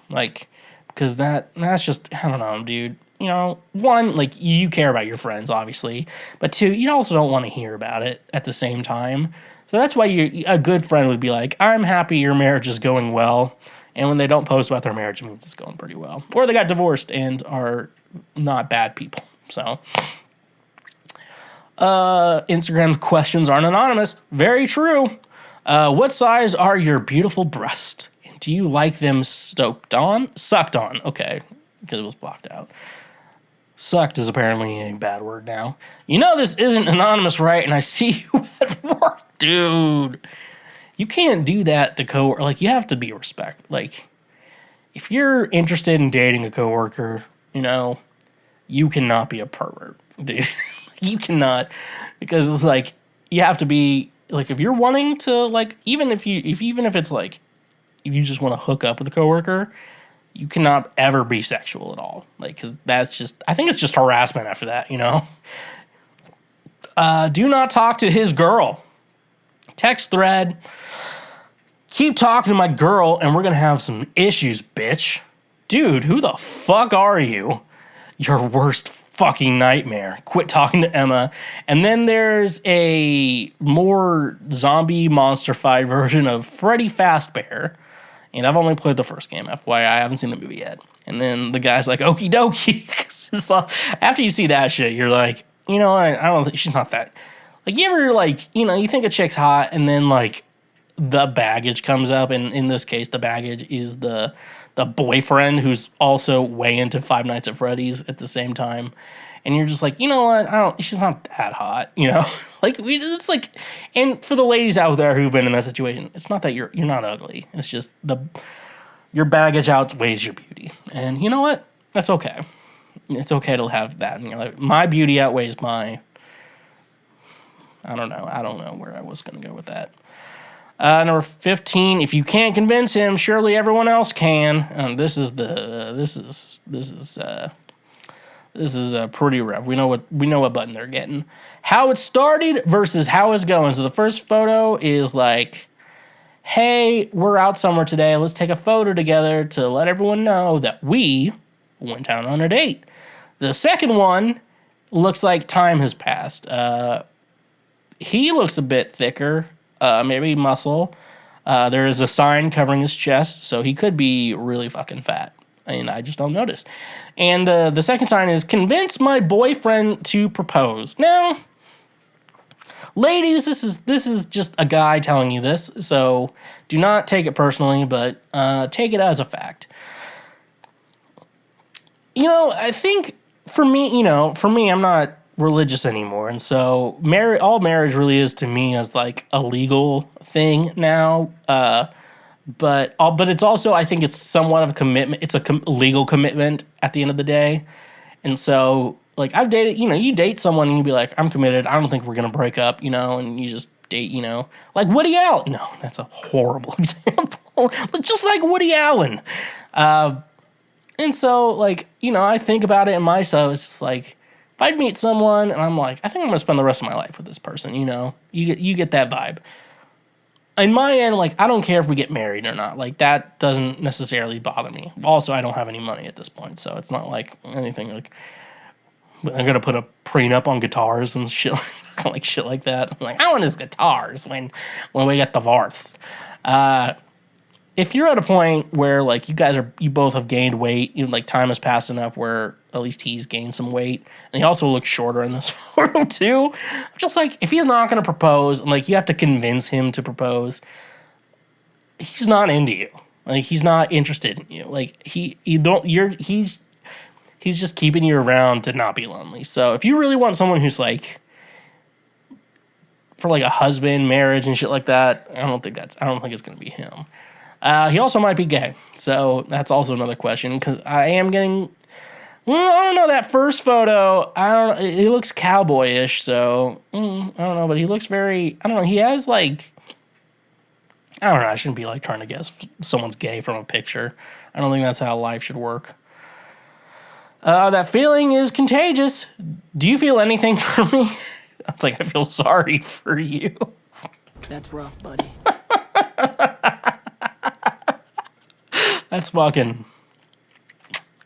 [SPEAKER 1] like because that's just I don't know, dude. One, like you care about your friends obviously, but 2, you also don't want to hear about it at the same time. So that's why a good friend would be like, I'm happy your marriage is going well. And when they don't post about their marriage, it means it's going pretty well. Or they got divorced and are not bad people. So, Instagram questions aren't anonymous. Very true. What size are your beautiful breasts? And do you like them sucked on? Okay, because it was blocked out. Sucked is apparently a bad word now. This isn't anonymous, right? And I see you at work. Dude, you can't do that to coworker. Like, you have to be respectful. Like, if you're interested in dating a coworker, you cannot be a pervert, dude. You cannot, because it's like you have to be like if you're wanting to like even if it's like if you just want to hook up with a coworker, you cannot ever be sexual at all. Like, because that's just I think it's just harassment after that. Do not talk to his girl. Text thread. Keep talking to my girl and we're going to have some issues, bitch. Dude, who the fuck are you? Your worst fucking nightmare. Quit talking to Emma. And then there's a more zombie monster-fied version of Freddy Fazbear. And I've only played the first game, FYI. I haven't seen the movie yet. And then the guy's like, okie dokie. After you see that shit, you're like, I don't think she's not that. Like, you ever, like, you think a chick's hot, and then, like, the baggage comes up, and in this case, the baggage is the boyfriend who's also way into Five Nights at Freddy's at the same time. And you're just like, she's not that hot, Like, it's like, and for the ladies out there who've been in that situation, it's not that you're not ugly. It's just your baggage outweighs your beauty. And you know what? That's okay. It's okay to have that in your life. My beauty outweighs my... I don't know where I was going to go with that. Number 15. If you can't convince him, surely everyone else can. This is pretty rough. We know what button they're getting. How it started versus how it's going. So the first photo is like, hey, we're out somewhere today. Let's take a photo together to let everyone know that we went out on a date. The second one looks like time has passed. He looks a bit thicker, maybe muscle. There is a sign covering his chest, so he could be really fucking fat. And I just don't notice. And the second sign is convince my boyfriend to propose. Now, ladies, this is just a guy telling you this, so do not take it personally, but take it as a fact. I think for me, I'm not religious anymore, and so all marriage really is to me as like a legal thing now. But it's also, I think it's somewhat of a commitment. It's a legal commitment at the end of the day, and so like I've dated, you date someone and you be like, I'm committed. I don't think we're gonna break up, and you just date, like Woody Allen. No, that's a horrible example. Just like Woody Allen. And so, like, I think about it in myself. It's just like, if I'd meet someone and I'm like, I think I'm going to spend the rest of my life with this person, you get that vibe. In my end, like, I don't care if we get married or not. Like, that doesn't necessarily bother me. Also, I don't have any money at this point, so it's not like anything like, I'm going to put a prenup on guitars and shit, like shit like that. I'm like, I want his guitars when we get divorced. If you're at a point where like you both have gained weight, like time has passed enough where at least he's gained some weight, and he also looks shorter in this photo too. Just like if he's not going to propose, and like you have to convince him to propose, he's not into you. Like he's not interested in you. Like he's just keeping you around to not be lonely. So if you really want someone who's like for like a husband, marriage, and shit like that, I don't think it's going to be him. He also might be gay, so that's also another question, because I am getting, I don't know, that first photo, he looks cowboyish, so, I don't know, but he looks very, I don't know, he has, like, I don't know, I shouldn't be, like, trying to guess if someone's gay from a picture. I don't think that's how life should work. That feeling is contagious. Do you feel anything for me? It's like, I feel sorry for you.
[SPEAKER 8] That's rough, buddy.
[SPEAKER 1] That's fucking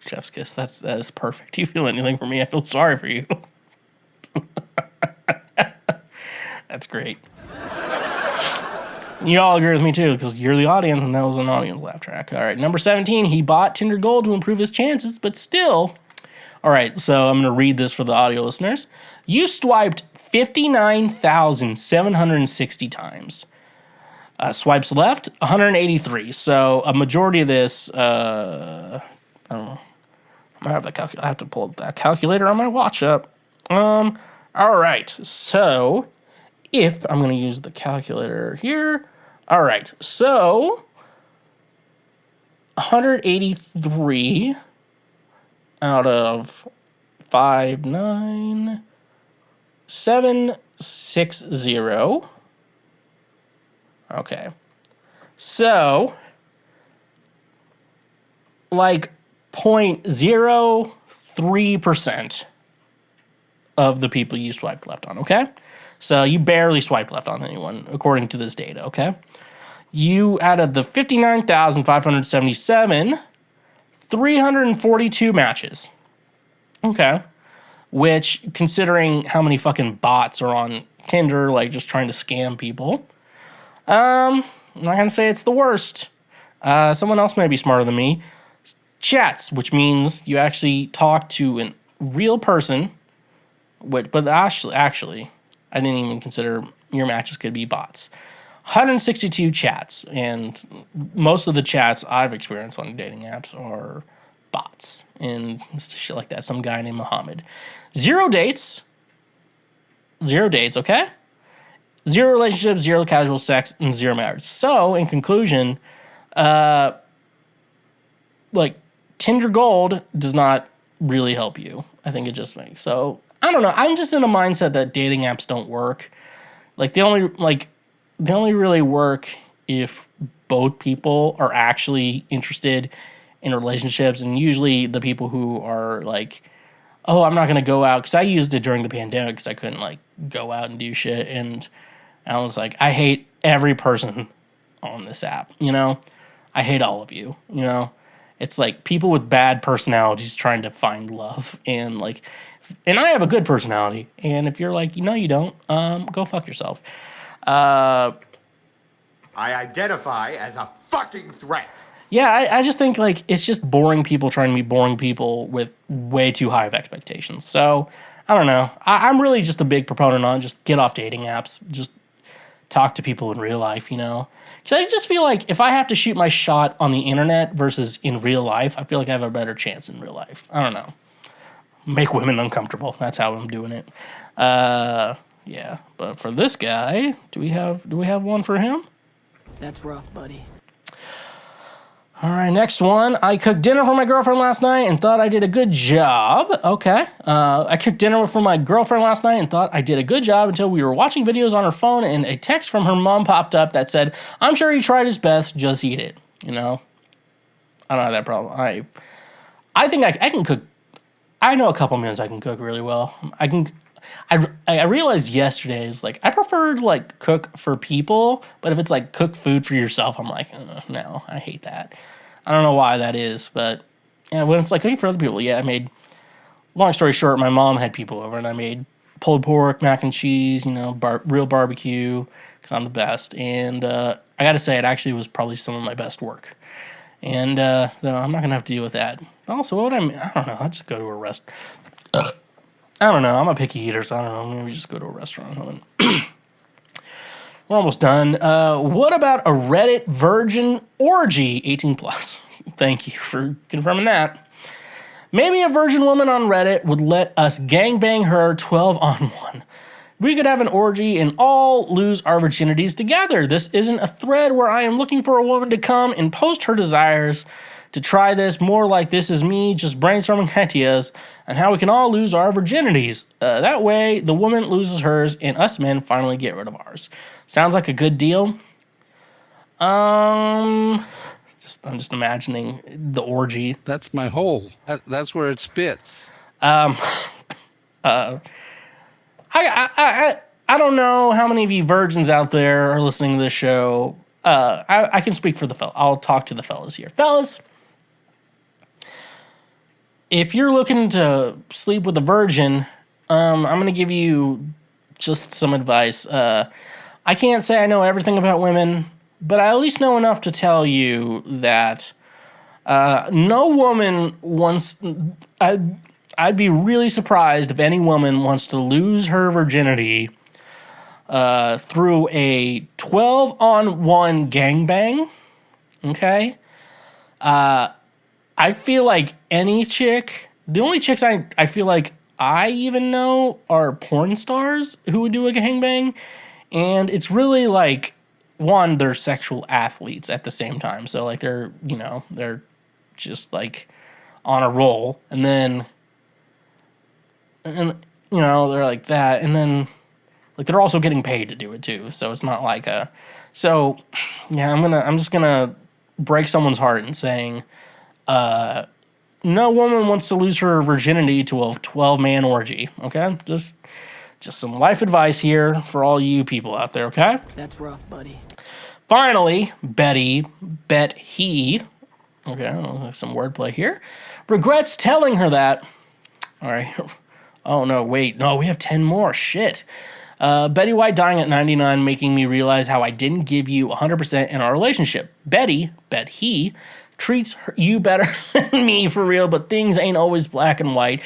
[SPEAKER 1] chef's kiss. That is perfect. Do you feel anything for me? I feel sorry for you. That's great. You all agree with me too, because you're the audience, and that was an audience laugh track. All right, number 17. He bought Tinder Gold to improve his chances, but still. All right, so I'm going to read this for the audio listeners. You swiped 59,760 times. Swipes left, 183. So a majority of this, I don't know. I have to pull that calculator on my watch up. All right. So if I'm going to use the calculator here. All right. So 183 out of 59760. Okay. So, like 0.03% of the people you swiped left on, okay? So you barely swiped left on anyone, according to this data, okay? You, out of the 59,577, 342 matches. Okay. Which, considering how many fucking bots are on Tinder, like just trying to scam people, I'm not going to say it's the worst. Someone else may be smarter than me. Chats, which means you actually talk to a real person. But actually, I didn't even consider your matches could be bots. 162 chats, and most of the chats I've experienced on dating apps are bots and shit like that. Some guy named Muhammad. Zero dates, okay? Zero relationships, zero casual sex, and zero marriage. So, in conclusion, like, Tinder Gold does not really help you. I think it just makes, so, I don't know. I'm just in a mindset that dating apps don't work. Like, they only really work if both people are actually interested in relationships, and usually the people who are like, oh, I'm not going to go out, because I used it during the pandemic because I couldn't, like, go out and do shit, and I was like, I hate every person on this app, I hate all of you, It's like people with bad personalities trying to find love, and like, and I have a good personality. And if you're like, you don't, go fuck yourself.
[SPEAKER 5] I identify as a fucking threat.
[SPEAKER 1] Yeah, I just think like it's just boring people trying to be boring people with way too high of expectations. So I don't know. I'm really just a big proponent on just get off dating apps. Just talk to people in real life, Because I just feel like if I have to shoot my shot on the internet versus in real life, I feel like I have a better chance in real life. I don't know. Make women uncomfortable. That's how I'm doing it. Yeah. But for this guy, do we have one for him?
[SPEAKER 8] That's rough, buddy.
[SPEAKER 1] All right, next one. I cooked dinner for my girlfriend last night and thought I did a good job. Okay. I cooked dinner for my girlfriend last night and thought I did a good job until we were watching videos on her phone and a text from her mom popped up that said, "I'm sure he tried his best, just eat it." I don't have that problem. I think I can cook. I know a couple meals I can cook really well. I realized yesterday is like I prefer to like cook for people, but if it's like cook food for yourself, I'm like, no, I hate that. I don't know why that is, but yeah, when it's like cooking for other people, yeah, I made. Long story short, my mom had people over, and I made pulled pork, mac and cheese, real barbecue, because I'm the best. And I got to say, it actually was probably some of my best work. And no, I'm not gonna have to deal with that. Also, what I don't know. I just go to a restaurant. I don't know. I'm a picky eater, so I don't know. Maybe just go to a restaurant. We're almost done. What about a Reddit virgin orgy 18 plus? Thank you for confirming that. Maybe a virgin woman on Reddit would let us gangbang her 12 on 1. We could have an orgy and all lose our virginities together. This isn't a thread where I am looking for a woman to come and post her desires to try this. More like this is me just brainstorming ideas on how we can all lose our virginities. That way, the woman loses hers and us men finally get rid of ours. Sounds like a good deal. I'm just imagining the orgy.
[SPEAKER 2] That's my hole. That's where it spits.
[SPEAKER 1] I don't know how many of you virgins out there are listening to this show. I can speak for the fellas. I'll talk to the fellas here. Fellas, if you're looking to sleep with a virgin, I'm going to give you just some advice. I can't say I know everything about women, but I at least know enough to tell you that no woman wants... I'd be really surprised if any woman wants to lose her virginity through a 12-on-1 gangbang. Okay? I feel like any chick... The only chicks I feel like I even know are porn stars who would do a gangbang. And it's really like... One, they're sexual athletes at the same time. So, like, they're just, like, on a roll. And then... And, they're like that. And then, like, they're also getting paid to do it, too. So it's not like a... So, yeah, I'm just gonna break someone's heart in saying, no woman wants to lose her virginity to a 12-man orgy, okay? Just some life advice here for all you people out there, okay?
[SPEAKER 8] That's rough, buddy.
[SPEAKER 1] Finally, Betty, he, okay, some wordplay here, regrets telling her that... All right... Oh, no, wait. No, we have 10 more. Shit. Betty White dying at 99, making me realize how I didn't give you 100% in our relationship. Betty, he, treats you better than me for real, but things ain't always black and white.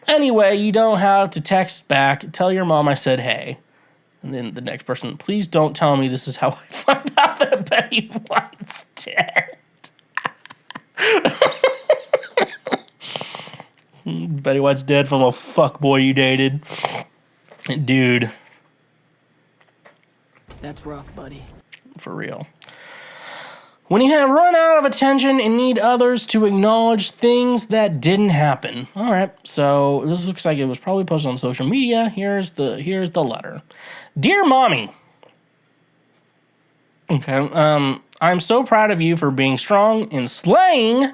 [SPEAKER 1] Anyway, you don't have to text back. Tell your mom I said hey. And then the next person, please don't tell me this is how I find out that Betty White's dead. Betty White's dead from a fuckboy you dated. Dude.
[SPEAKER 8] That's rough, buddy.
[SPEAKER 1] For real. When you have run out of attention and need others to acknowledge things that didn't happen. All right, so this looks like it was probably posted on social media. Here's the letter. Dear Mommy. Okay, I'm so proud of you for being strong and slaying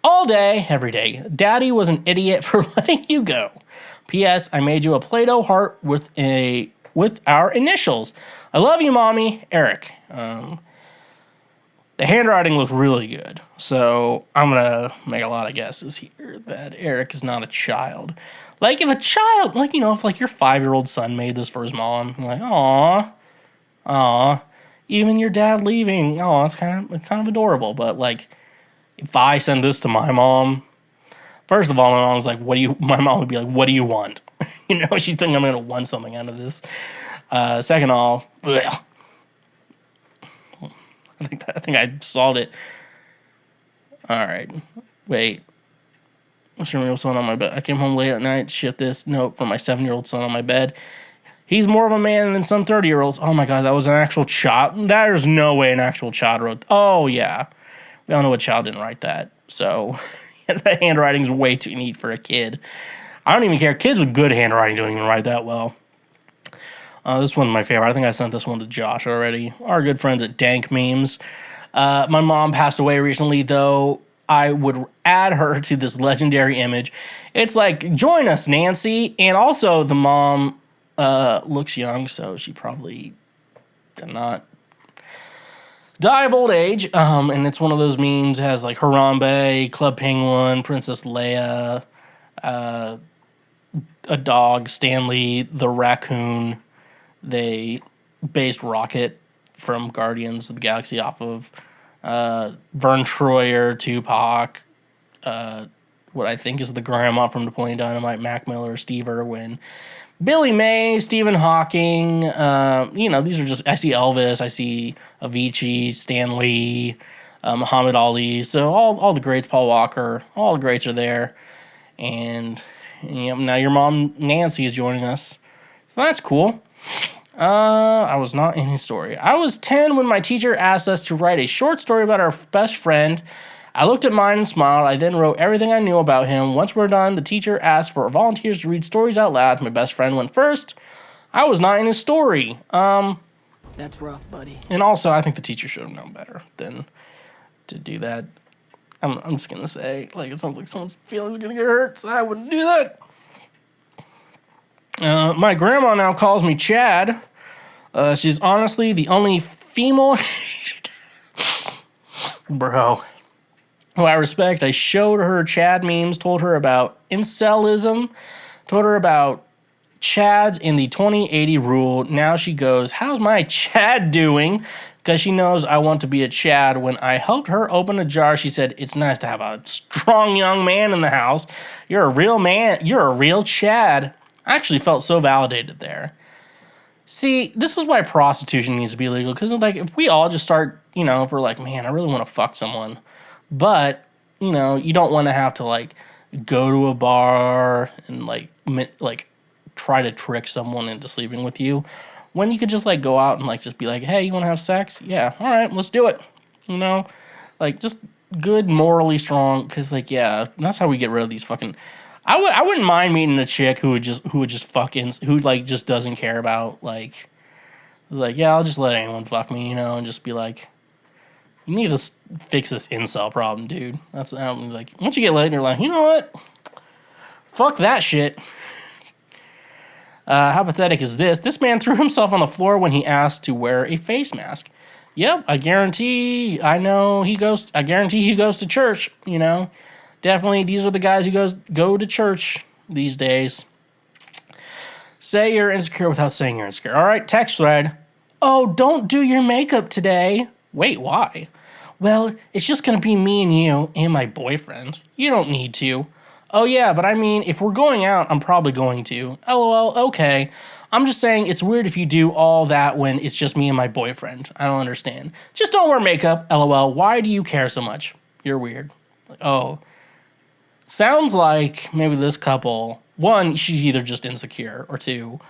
[SPEAKER 1] all day, every day. Daddy was an idiot for letting you go. P.S. I made you a Play-Doh heart with our initials. I love you, Mommy. Eric. The handwriting looks really good. So I'm going to make a lot of guesses here that Eric is not a child. Like, if a child, like, you know, if, like, your 5-year-old son made this for his mom, you're like, aw, even your dad leaving, it's kind of adorable. But, like, if I send this to my mom, first of all, my mom's like, my mom would be like, what do you want? You know, she'd think I'm going to want something out of this. Second of all, blech. I think I solved it. All right. Wait. What's your real son on my bed? I came home late at night, shipped this note from my 7-year-old son on my bed. He's more of a man than some 30-year-olds. Oh my God, that was an actual child. There's no way an actual child wrote. Oh yeah, we all know a child didn't write that. So the handwriting's way too neat for a kid. I don't even care. Kids with good handwriting don't even write that well. This one's my favorite. I think I sent this one to Josh already. Our good friends at Dank Memes. My mom passed away recently, though. I would add her to this legendary image. It's like, join us, Nancy. And also, the mom looks young, so she probably did not die of old age. And it's one of those memes. It has like Harambe, Club Penguin, Princess Leia, a dog, Stanley, the raccoon. They based Rocket from Guardians of the Galaxy off of Vern Troyer, Tupac, what I think is the grandma from Napoleon Dynamite, Mac Miller, Steve Irwin, Billy May, Stephen Hawking. These are just, I see Elvis, I see Avicii, Stan Lee, Muhammad Ali. So all the greats, Paul Walker, all the greats are there. And now your mom, Nancy, is joining us. So that's cool. I was not in his story. I was 10 when my teacher asked us to write a short story about our best friend. I looked at mine and smiled. I then wrote everything I knew about him. Once we're done, the teacher asked for volunteers to read stories out loud. My best friend went first. I was not in his story.
[SPEAKER 8] That's rough, buddy.
[SPEAKER 1] And also, I think the teacher should have known better than to do that. I'm just gonna say, like, it sounds like someone's feelings are gonna get hurt, so I wouldn't do that. My grandma now calls me Chad. She's honestly the only female bro who I respect. I showed her Chad memes, told her about incelism, told her about Chads in the 2080 rule. Now she goes, how's my Chad doing? Because she knows I want to be a Chad. When I helped her open a jar, she said, it's nice to have a strong young man in the house. You're a real man. You're a real Chad. I actually felt so validated there. See, this is why prostitution needs to be legal. Because, like, if we all just start, if we're like, man, I really want to fuck someone. But, you don't want to have to, like, go to a bar and, like, try to trick someone into sleeping with you. When you could just, like, go out and, like, just be like, hey, you want to have sex? Yeah, all right, let's do it. Like, just good, morally strong. Because, like, yeah, that's how we get rid of these fucking... I wouldn't mind meeting a chick who would just fucking, who like just doesn't care about like yeah, I'll just let anyone fuck me, and just be like, you need to fix this incel problem, dude. That's like, once you get laid, you're like, you know what? Fuck that shit. How pathetic is this? This man threw himself on the floor when he asked to wear a face mask. Yep, I guarantee he goes to church, Definitely, these are the guys who go to church these days. Say you're insecure without saying you're insecure. All right, text thread. Oh, don't do your makeup today. Wait, why? Well, it's just going to be me and you and my boyfriend. You don't need to. Oh, yeah, but I mean, if we're going out, I'm probably going to. LOL, okay. I'm just saying it's weird if you do all that when it's just me and my boyfriend. I don't understand. Just don't wear makeup. LOL, why do you care so much? You're weird. Like, oh. Sounds like maybe this couple, one, she's either just insecure, or two,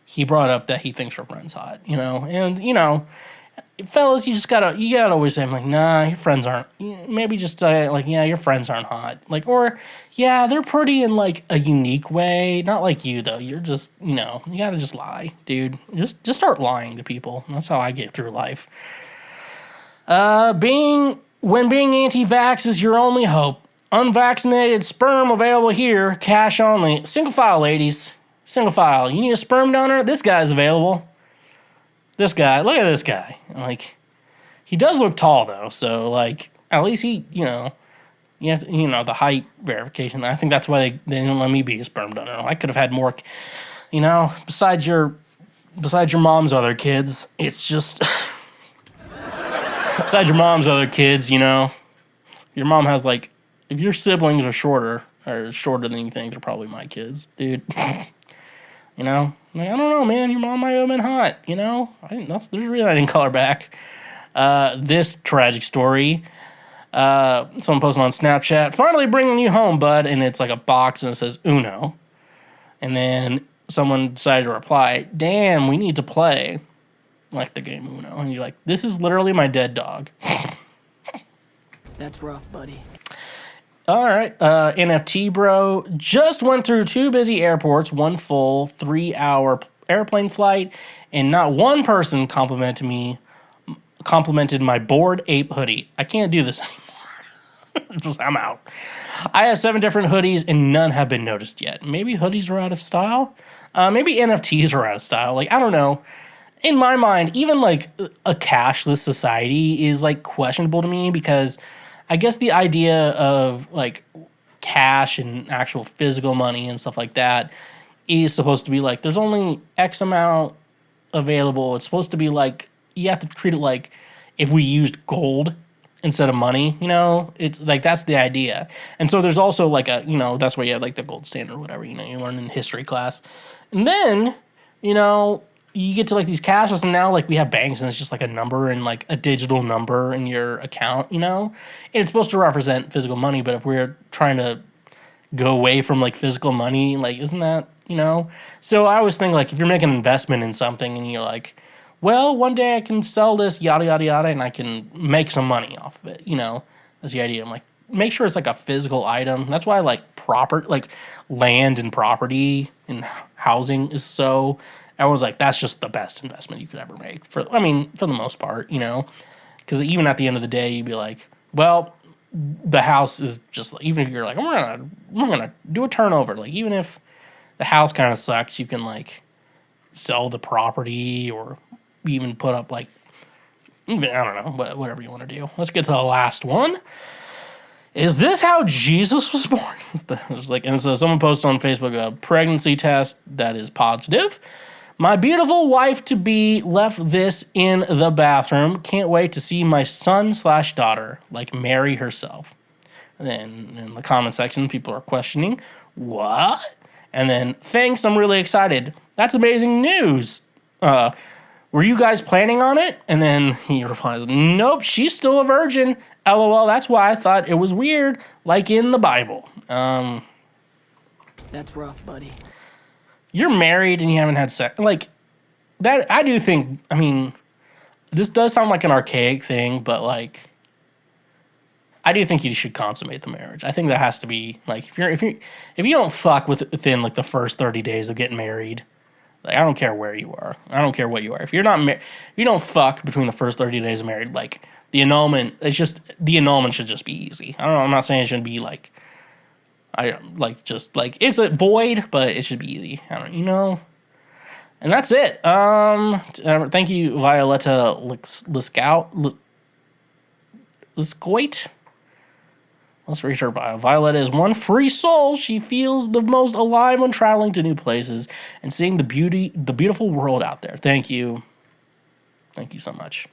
[SPEAKER 1] he brought up that he thinks her friend's hot, and, fellas, you gotta always say, like, nah, your friends aren't, maybe just, yeah, your friends aren't hot, like, or, yeah, they're pretty in, like, a unique way, not like you, though, you're just, you gotta just lie, dude, just start lying to people, that's how I get through life. When being anti-vax is your only hope, unvaccinated sperm available here, cash only. Single file, ladies. Single file. You need a sperm donor? This guy's available. This guy. Look at this guy. Like, He does look tall though, so like at least he, you have to, the height verification. I think that's why they didn't let me be a sperm donor. I could have had more, besides your mom's other kids. It's just besides your mom's other kids, your mom has like, if your siblings are shorter than you think, they're probably my kids, dude. Like, I don't know, man. Your mom might have been hot. There's a reason I didn't call her back. This tragic story. Someone posted on Snapchat, finally bringing you home, bud, and it's like a box and it says Uno. And then someone decided to reply, damn, we need to play like the game Uno. And you're like, this is literally my dead dog.
[SPEAKER 8] That's rough, buddy.
[SPEAKER 1] All right, NFT bro just went through 2 busy airports, 1 full 3-hour airplane flight, and not one person complimented my Bored Ape hoodie. I can't do this anymore. I'm out. I have 7 different hoodies and none have been noticed yet. Maybe hoodies are out of style. Maybe NFTs are out of style. Like, I don't know. In my mind, even like a cashless society is like questionable to me, because I guess the idea of like cash and actual physical money and stuff like that is supposed to be like, there's only X amount available. It's supposed to be like, you have to treat it like if we used gold instead of money, it's like, that's the idea. And so there's also like that's where you have like the gold standard or whatever, you learn in history class. And then, you get to like these cashless, and now like we have banks and it's just like a number and like a digital number in your account, and it's supposed to represent physical money. But if we're trying to go away from like physical money, like, isn't that, So I always think like, if you're making an investment in something and you're like, well, one day I can sell this yada yada yada and I can make some money off of it, that's the idea. I'm like, make sure it's like a physical item. That's why like land and property and housing is so, everyone's like, that's just the best investment you could ever make, for the most part, because even at the end of the day, you'd be like, well, the house is just like, even if you're like, we're gonna do a turnover, like, even if the house kind of sucks, you can like sell the property or even put up like, even, I don't know, whatever you want to do. Let's get to the last one. Is this how Jesus was born? And so someone posted on Facebook a pregnancy test that is positive. My beautiful wife-to-be left this in the bathroom. Can't wait to see my son/daughter, like Mary herself. And then in the comment section, people are questioning, what? And then, thanks, I'm really excited. That's amazing news. Were you guys planning on it? And then he replies, nope, she's still a virgin. LOL, that's why I thought it was weird, like in the Bible.
[SPEAKER 8] That's rough, buddy.
[SPEAKER 1] You're married and you haven't had sex. Like, that, I do think, this does sound like an archaic thing, but like, I do think you should consummate the marriage. I think that has to be, like, if you don't fuck within like the first 30 days of getting married, like, I don't care where you are. I don't care what you are. If you're not you don't fuck between the first 30 days of married, like, the annulment should just be easy. I don't know, I'm not saying it shouldn't be like, it's a void, but it should be easy. I don't, and that's it. Thank you, Violetta Liscoit. Let's read her bio. Violetta is one free soul. She feels the most alive when traveling to new places and seeing the beautiful world out there. Thank you. Thank you so much.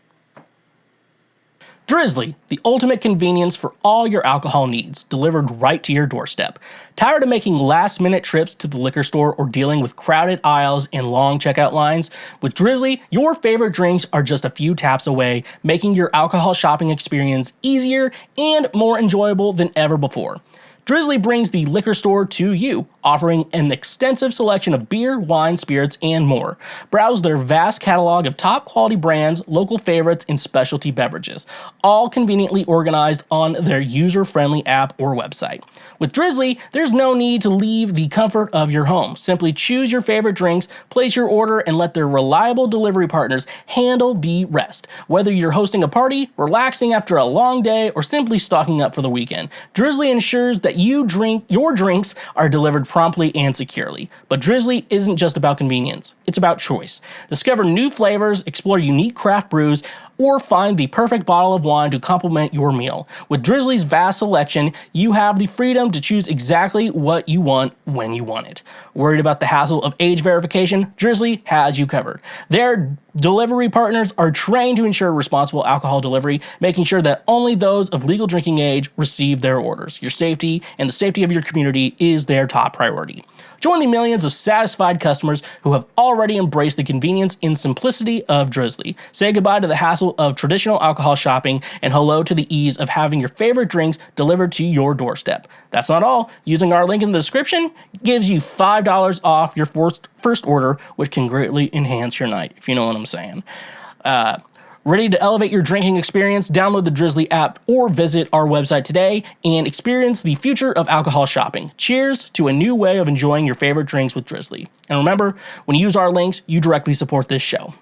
[SPEAKER 1] Drizly, the ultimate convenience for all your alcohol needs, delivered right to your doorstep. Tired of making last-minute trips to the liquor store or dealing with crowded aisles and long checkout lines? With Drizly, your favorite drinks are just a few taps away, making your alcohol shopping experience easier and more enjoyable than ever before. Drizly brings the liquor store to you, offering an extensive selection of beer, wine, spirits, and more. Browse their vast catalog of top-quality brands, local favorites, and specialty beverages, all conveniently organized on their user-friendly app or website. With Drizly, there's no need to leave the comfort of your home. Simply choose your favorite drinks, place your order, and let their reliable delivery partners handle the rest. Whether you're hosting a party, relaxing after a long day, or simply stocking up for the weekend, Drizly ensures that your drinks are delivered promptly and securely. But Drizly isn't just about convenience, it's about choice. Discover new flavors, explore unique craft brews, or find the perfect bottle of wine to complement your meal. With Drizly's vast selection, you have the freedom to choose exactly what you want when you want it. Worried about the hassle of age verification? Drizly has you covered. Their delivery partners are trained to ensure responsible alcohol delivery, making sure that only those of legal drinking age receive their orders. Your safety and the safety of your community is their top priority. Join the millions of satisfied customers who have already embraced the convenience and simplicity of Drizly. Say goodbye to the hassle of traditional alcohol shopping and hello to the ease of having your favorite drinks delivered to your doorstep. That's not all. Using our link in the description gives you $5 off your first order, which can greatly enhance your night, if you know what I'm saying. Ready to elevate your drinking experience? Download the Drizly app or visit our website today and experience the future of alcohol shopping. Cheers to a new way of enjoying your favorite drinks with Drizly. And remember, when you use our links, you directly support this show.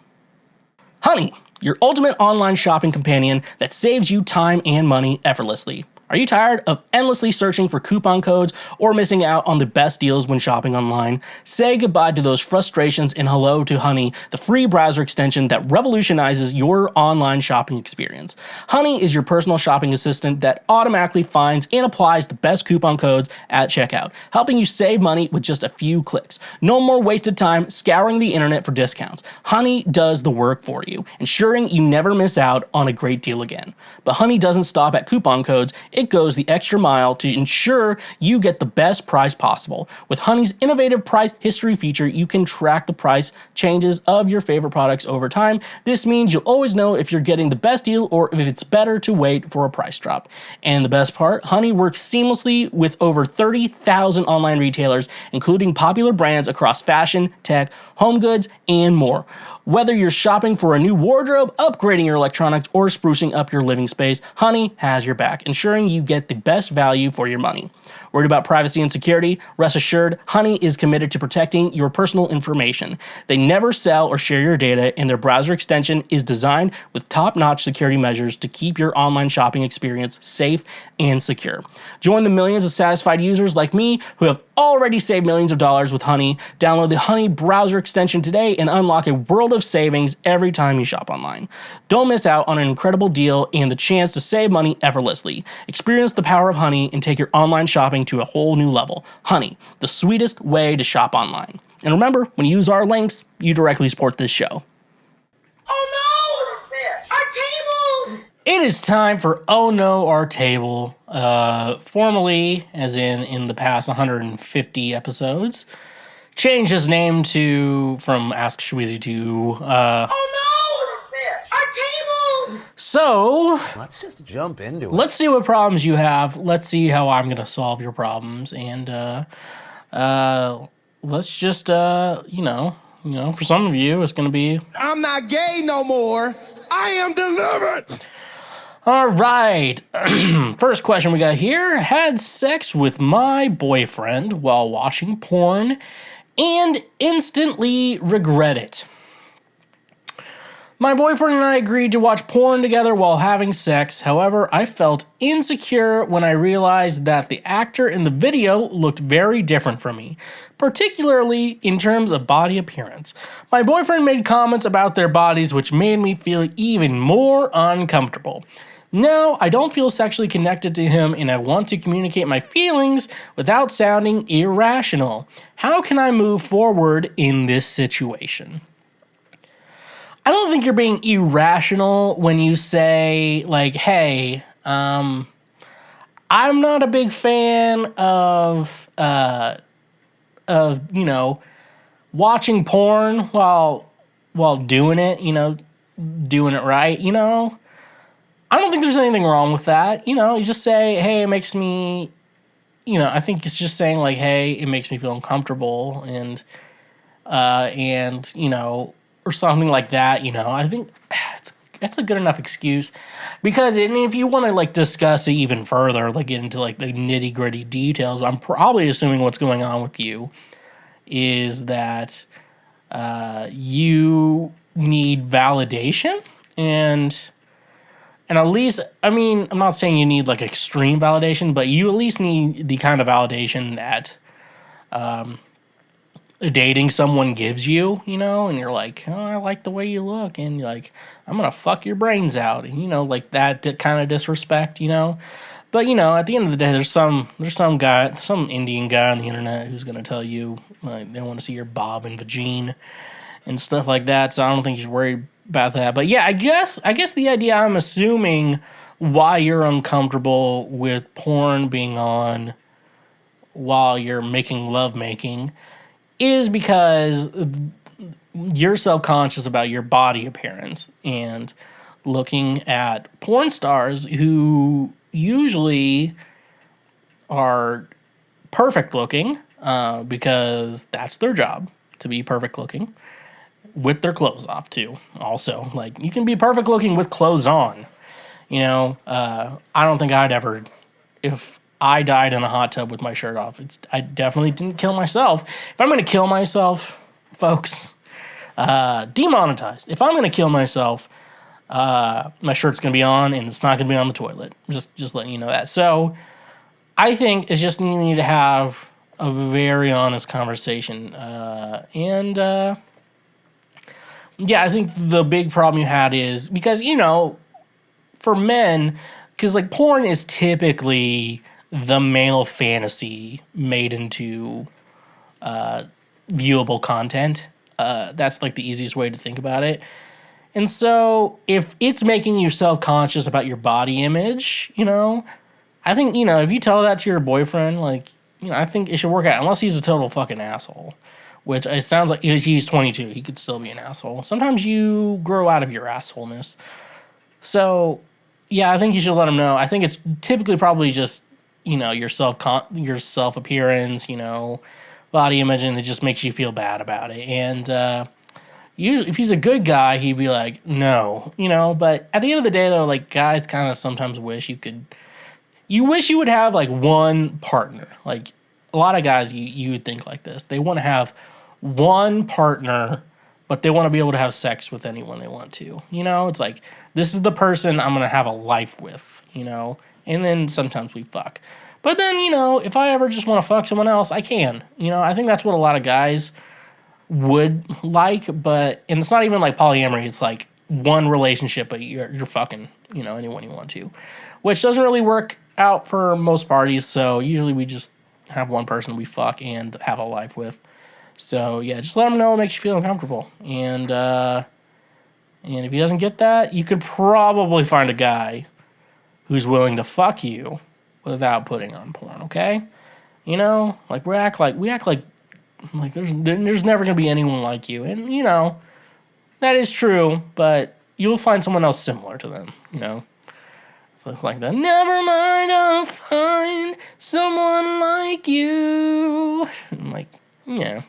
[SPEAKER 1] Honey, your ultimate online shopping companion that saves you time and money effortlessly. Are you tired of endlessly searching for coupon codes or missing out on the best deals when shopping online? Say goodbye to those frustrations and hello to Honey, the free browser extension that revolutionizes your online shopping experience. Honey is your personal shopping assistant that automatically finds and applies the best coupon codes at checkout, helping you save money with just a few clicks. No more wasted time scouring the internet for discounts. Honey does the work for you, ensuring you never miss out on a great deal again. But Honey doesn't stop at coupon codes. It goes the extra mile to ensure you get the best price possible. With Honey's innovative price history feature, you can track the price changes of your favorite products over time. This means you'll always know if you're getting the best deal or if it's better to wait for a price drop. And the best part, Honey works seamlessly with over 30,000 online retailers, including popular brands across fashion, tech, home goods, and more. Whether you're shopping for a new wardrobe, upgrading your electronics, or sprucing up your living space, Honey has your back, ensuring you get the best value for your money. Worried about privacy and security? Rest assured, Honey is committed to protecting your personal information. They never sell or share your data, and their browser extension is designed with top-notch security measures to keep your online shopping experience safe and secure. Join the millions of satisfied users like me who have already saved millions of dollars with Honey. Download the Honey browser extension today and unlock a world of savings every time you shop online. Don't miss out on an incredible deal and the chance to save money effortlessly. Experience the power of Honey and take your online shopping to a whole new level. Honey, the sweetest way to shop online. And remember, when you use our links, you directly support this show.
[SPEAKER 10] Oh no! Our table!
[SPEAKER 1] It is time for Oh No, Our Table. Formerly, as in the past 150 episodes, changed his name from Ask Schweezy to
[SPEAKER 10] Oh no! Our table!
[SPEAKER 1] So
[SPEAKER 6] Let's just jump into it.
[SPEAKER 1] let's see what problems you have. Let's see how I'm gonna solve your problems, and let's just for some of you, it's gonna be.
[SPEAKER 11] I'm not gay no more. I am delivered.
[SPEAKER 1] All right. First question we got here. Had sex with my boyfriend while watching porn and instantly regret it. My boyfriend and I agreed to watch porn together while having sex. However, I felt insecure when I realized that the actor in the video looked very different from me, particularly in terms of body appearance. My boyfriend made comments about their bodies which made me feel even more uncomfortable. Now, I don't feel sexually connected to him and I want to communicate my feelings without sounding irrational. How can I move forward in this situation? I don't think you're being irrational when you say, like, hey, I'm not a big fan of watching porn while doing it, doing it right, I don't think there's anything wrong with that. You just say, hey, it makes me, I think it's just saying like, hey, it makes me feel uncomfortable and or something like that, I think that's a good enough excuse because if you want to like discuss it even further, like get into like the nitty gritty details, I'm probably assuming what's going on with you is that you need validation and at least, I'm not saying you need like extreme validation, but you at least need the kind of validation that dating someone gives you, and you're like, oh, I like the way you look, and you're like, I'm gonna fuck your brains out, and like that kind of disrespect, But at the end of the day, there's some guy, some Indian guy on the internet who's gonna tell you they want to see your bob and vagine and stuff like that. So I don't think you should worry about that. But yeah, I guess the idea, I'm assuming why you're uncomfortable with porn being on while you're making lovemaking is because you're self-conscious about your body appearance and looking at porn stars who usually are perfect looking because that's their job, to be perfect looking with their clothes off too. Also, like, you can be perfect looking with clothes on. I don't think I'd ever, if I died in a hot tub with my shirt off, I definitely didn't kill myself. If I'm going to kill myself, folks, demonetized. If I'm going to kill myself, my shirt's going to be on and it's not going to be on the toilet. Just letting you know that. So I think it's just you need to have a very honest conversation. Yeah, I think the big problem you had is because, for men, because like porn is typically the male fantasy made into viewable content. That's like the easiest way to think about it. And so if it's making you self-conscious about your body image, I think, if you tell that to your boyfriend, like, I think it should work out, unless he's a total fucking asshole. Which it sounds like he's 22. He could still be an asshole. Sometimes you grow out of your assholeness. So, yeah, I think you should let him know. I think it's typically probably just, your self appearance, body image, and it just makes you feel bad about it. And usually, if he's a good guy, he'd be like, no, But at the end of the day, though, like, guys kind of sometimes wish you wish you would have like one partner. Like, a lot of guys, you would think like this. They want to have one partner, but they want to be able to have sex with anyone they want to. It's like, this is the person I'm going to have a life with, and then sometimes we fuck. But then, if I ever just want to fuck someone else, I can. I think that's what a lot of guys would like, and it's not even like polyamory. It's like one relationship, but you're fucking, anyone you want to, which doesn't really work out for most parties. So usually we just have one person we fuck and have a life with. So yeah, just let him know it makes you feel uncomfortable. And if he doesn't get that, you could probably find a guy who's willing to fuck you without putting on porn, okay? Like we act like there's never gonna be anyone like you. And that is true, but you'll find someone else similar to them, So it's like that. Never mind, I'll find someone like you. I'm like, yeah.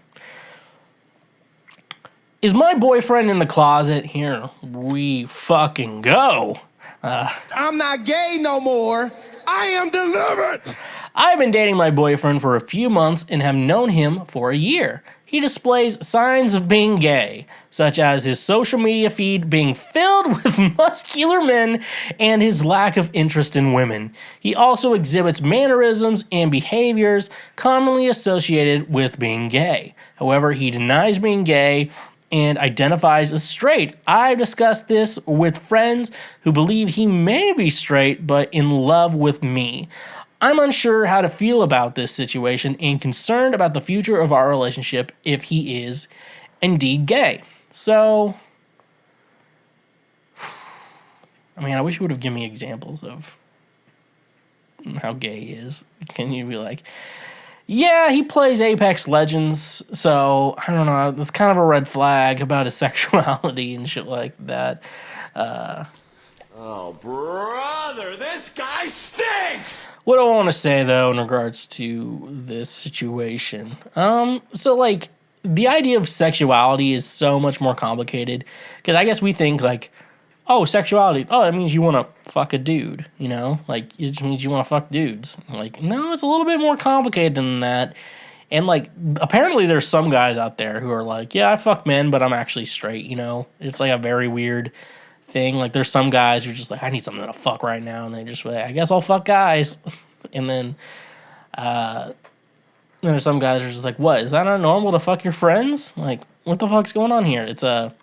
[SPEAKER 1] Is my boyfriend in the closet? Here we fucking go.
[SPEAKER 11] I'm not gay no more. I am delivered.
[SPEAKER 1] I've been dating my boyfriend for a few months and have known him for a year. He displays signs of being gay, such as his social media feed being filled with muscular men and his lack of interest in women. He also exhibits mannerisms and behaviors commonly associated with being gay. However, he denies being gay and identifies as straight. I've discussed this with friends who believe he may be straight but in love with me. I'm unsure how to feel about this situation and concerned about the future of our relationship if he is indeed gay. So, I wish you would have given me examples of how gay he is. Can you be like, yeah, he plays Apex Legends, so I don't know, that's kind of a red flag about his sexuality and shit like that.
[SPEAKER 5] Oh, brother, this guy stinks!
[SPEAKER 1] What do I want to say, though, in regards to this situation? So, like, the idea of sexuality is so much more complicated, because I guess we think, like, oh, sexuality, oh, that means you want to fuck a dude, Like, it just means you want to fuck dudes. Like, no, it's a little bit more complicated than that. And, like, apparently there's some guys out there who are like, yeah, I fuck men, but I'm actually straight, It's, like, a very weird thing. Like, there's some guys who are just like, I need something to fuck right now, and they just like, I guess I'll fuck guys. And then there's some guys who are just like, what, is that not normal to fuck your friends? Like, what the fuck's going on here? It's a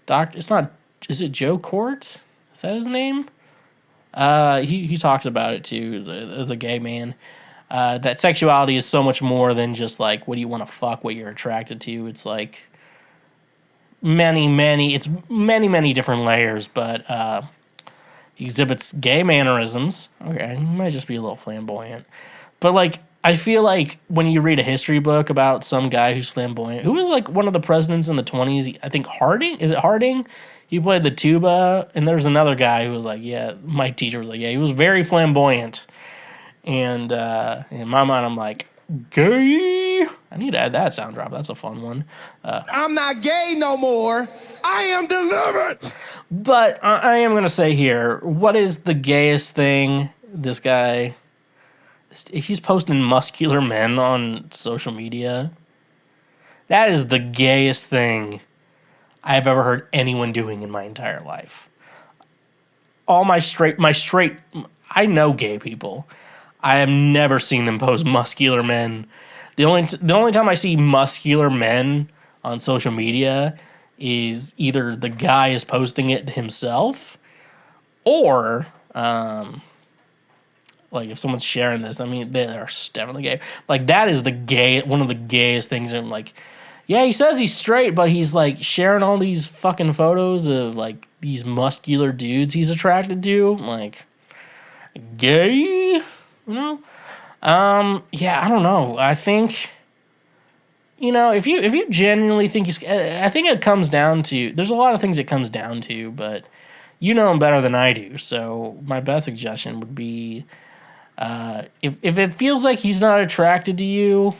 [SPEAKER 1] it's not, is it Joe Court? Is that his name? He talks about it too, as a gay man. That sexuality is so much more than just like, what do you want to fuck, what you're attracted to. It's like many different layers, but he exhibits gay mannerisms. Okay, he might just be a little flamboyant. But like, I feel like when you read a history book about some guy who's flamboyant, who was like one of the presidents in the 20s, I think Harding, is it Harding? He played the tuba, and there's another guy who was like, yeah, my teacher was like, yeah, he was very flamboyant. And in my mind, I'm like, gay. I need to add that sound drop. That's a fun one.
[SPEAKER 11] I'm not gay no more. I am delivered.
[SPEAKER 1] But I am going to say here, what is the gayest thing this guy... He's posting muscular men on social media. That is the gayest thing I've ever heard anyone doing in my entire life. All my straight, I know gay people. I have never seen them post muscular men. The only time I see muscular men on social media is either the guy is posting it himself, or like if someone's sharing this, I mean, they are definitely gay. Like, that is one of the gayest things. I'm like, yeah, he says he's straight, but he's like sharing all these fucking photos of like these muscular dudes he's attracted to. I'm like, gay, you know? Yeah, I don't know. I think, you know, if you genuinely think I think it comes down to, there's a lot of things it comes down to, but you know him better than I do. So my best suggestion would be, if it feels like he's not attracted to you,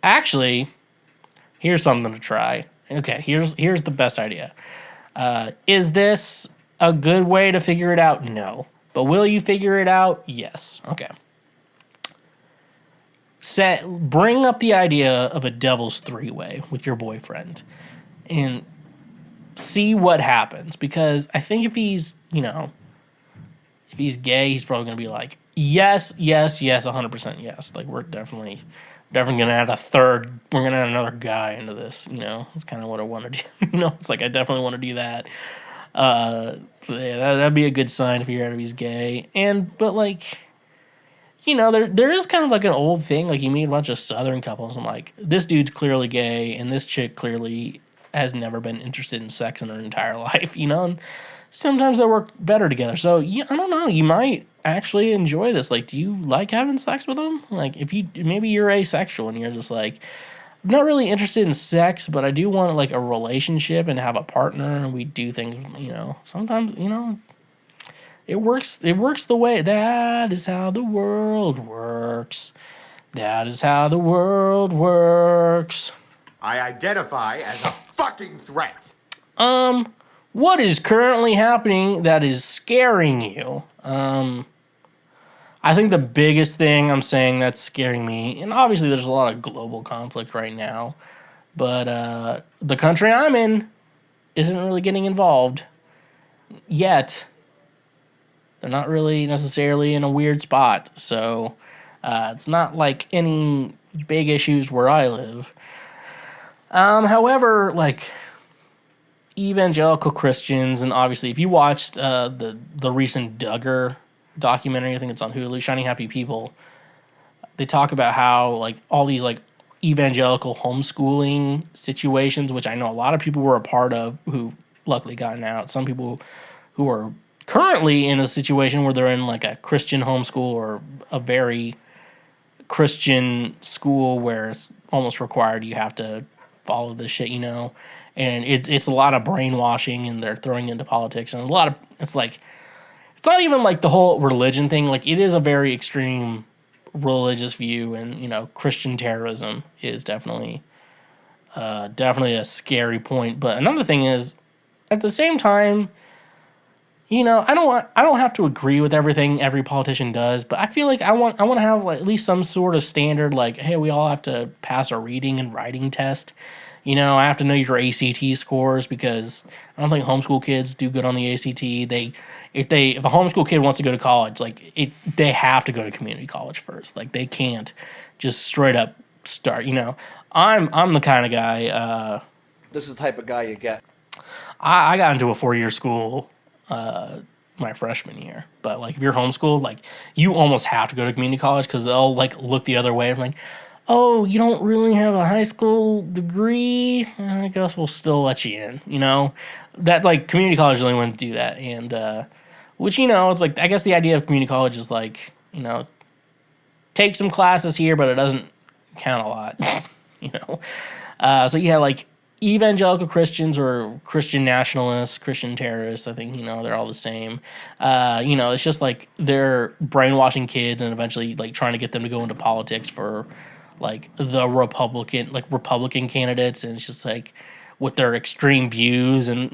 [SPEAKER 1] actually, here's something to try. Okay, here's the best idea. Is this a good way to figure it out? No. But will you figure it out? Yes. Okay. Bring up the idea of a devil's three-way with your boyfriend and see what happens. Because I think if he's gay, he's probably going to be like, yes, 100% yes. Like, we're definitely going to add we're going to add another guy into this, you know. It's kind of what I want to do, you know. It's like, I definitely want to do that. So yeah, that'd be a good sign to figure out if he's gay. But like, you know, there is kind of like an old thing, like you meet a bunch of Southern couples, and like, this dude's clearly gay, and this chick clearly has never been interested in sex in her entire life, you know, and sometimes they work better together. So, yeah, I don't know, you might actually enjoy this. Like, do you like having sex with them? Like, maybe you're asexual and you're just like, I'm not really interested in sex, but I do want like a relationship and have a partner, and we do things, you know, sometimes, you know, it works the way, that is how the world works. That is how the world works.
[SPEAKER 5] I identify as a fucking threat.
[SPEAKER 1] What is currently happening that is scaring you? I think the biggest thing I'm saying that's scaring me, and obviously there's a lot of global conflict right now, but the country I'm in isn't really getting involved yet. They're not really necessarily in a weird spot, so it's not like any big issues where I live. However, like, evangelical Christians, and obviously if you watched the recent Duggar documentary, I think it's on Hulu, Shiny Happy People, they talk about how like all these like evangelical homeschooling situations, which I know a lot of people were a part of who've luckily gotten out. Some people who are currently in a situation where they're in like a Christian homeschool or a very Christian school where it's almost required you have to follow this shit, you know, and it's a lot of brainwashing, and they're throwing into politics, and a lot of, it's like, it's not even like the whole religion thing, like it is a very extreme religious view, and you know, Christian terrorism is definitely a scary point. But another thing is, at the same time, you know, I don't have to agree with everything every politician does, but I feel like I want to have like at least some sort of standard, like, hey, we all have to pass a reading and writing test. You know, I have to know your ACT scores, because I don't think homeschool kids do good on the ACT. If a homeschool kid wants to go to college, like they have to go to community college first. Like, they can't just straight up start. I'm the kind of guy.
[SPEAKER 9] This is the type of guy you get.
[SPEAKER 1] I got into a 4-year school my freshman year, but like if you're homeschooled, like you almost have to go to community college because they'll like look the other way. I'm like, oh, you don't really have a high school degree? I guess we'll still let you in. That like community college really wouldn't do that, and which it's like I guess the idea of community college is like take some classes here, but it doesn't count a lot. So yeah, like evangelical Christians or Christian nationalists, Christian terrorists, I think, they're all the same. It's just like they're brainwashing kids and eventually like trying to get them to go into politics for like the Republican candidates. And it's just like with their extreme views and,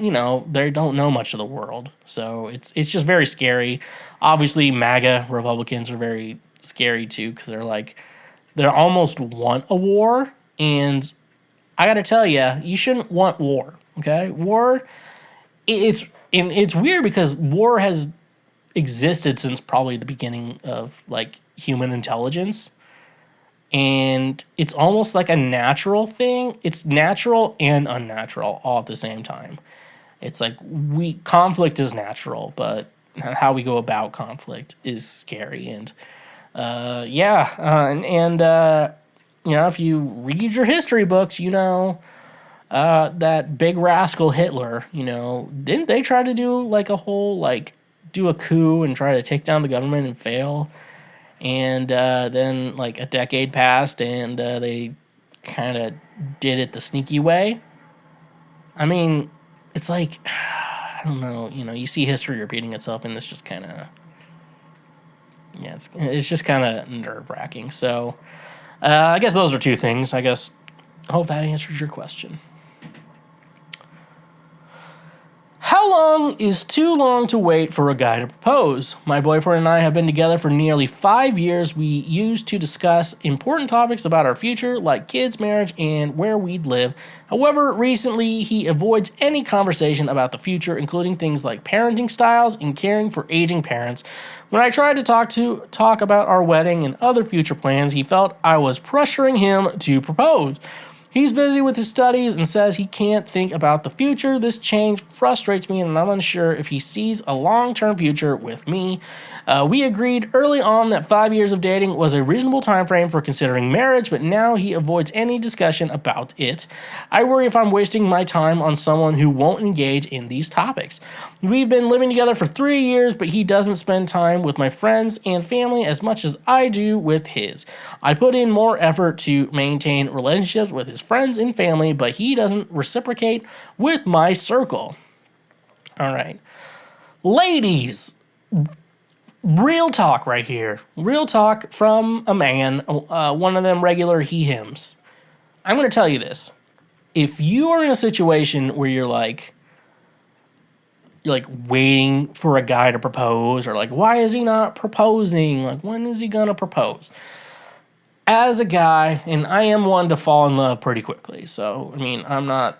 [SPEAKER 1] they don't know much of the world. So it's just very scary. Obviously MAGA Republicans are very scary too, because they almost want a war, and I gotta tell you, you shouldn't want war. Okay, war. It's weird because war has existed since probably the beginning of like human intelligence, and it's almost like a natural thing. It's natural and unnatural all at the same time. It's like conflict is natural, but how we go about conflict is scary, and if you read your history books, that big rascal Hitler, didn't they try to do like a whole, like, do a coup and try to take down the government and fail? And then, like, a decade passed and they kind of did it the sneaky way. I mean, it's like, I don't know, you see history repeating itself, and it's just kind of, it's just kind of nerve-wracking. So, I guess those are two things. I hope that answers your question. How long is too long to wait for a guy to propose? My boyfriend and I have been together for nearly 5 years. We used to discuss important topics about our future, like kids, marriage, and where we'd live. However, recently he avoids any conversation about the future, including things like parenting styles and caring for aging parents. When I tried to talk about our wedding and other future plans, he felt I was pressuring him to propose. He's busy with his studies and says he can't think about the future. This change frustrates me, and I'm unsure if he sees a long-term future with me. We agreed early on that 5 years of dating was a reasonable time frame for considering marriage, but now he avoids any discussion about it. I worry if I'm wasting my time on someone who won't engage in these topics. We've been living together for 3 years, but he doesn't spend time with my friends and family as much as I do with his. I put in more effort to maintain relationships with his friends and family, but he doesn't reciprocate with my circle. All right. Ladies, real talk right here. Real talk from a man, one of them regular he-hims. I'm going to tell you this. If you are in a situation where you're like waiting for a guy to propose, or like, why is he not proposing? Like, when is he going to propose? As a guy, and I am one to fall in love pretty quickly, so, I mean, I'm not,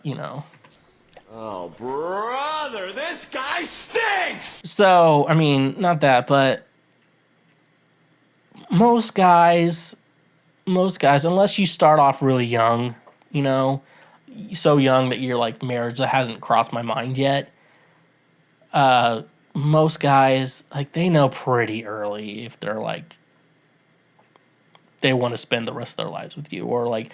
[SPEAKER 5] Oh, brother, this guy stinks!
[SPEAKER 1] So, I mean, not that, but most guys, unless you start off really young, so young that you're like, marriage that hasn't crossed my mind yet, most guys, like, they know pretty early if they're like, they want to spend the rest of their lives with you, or like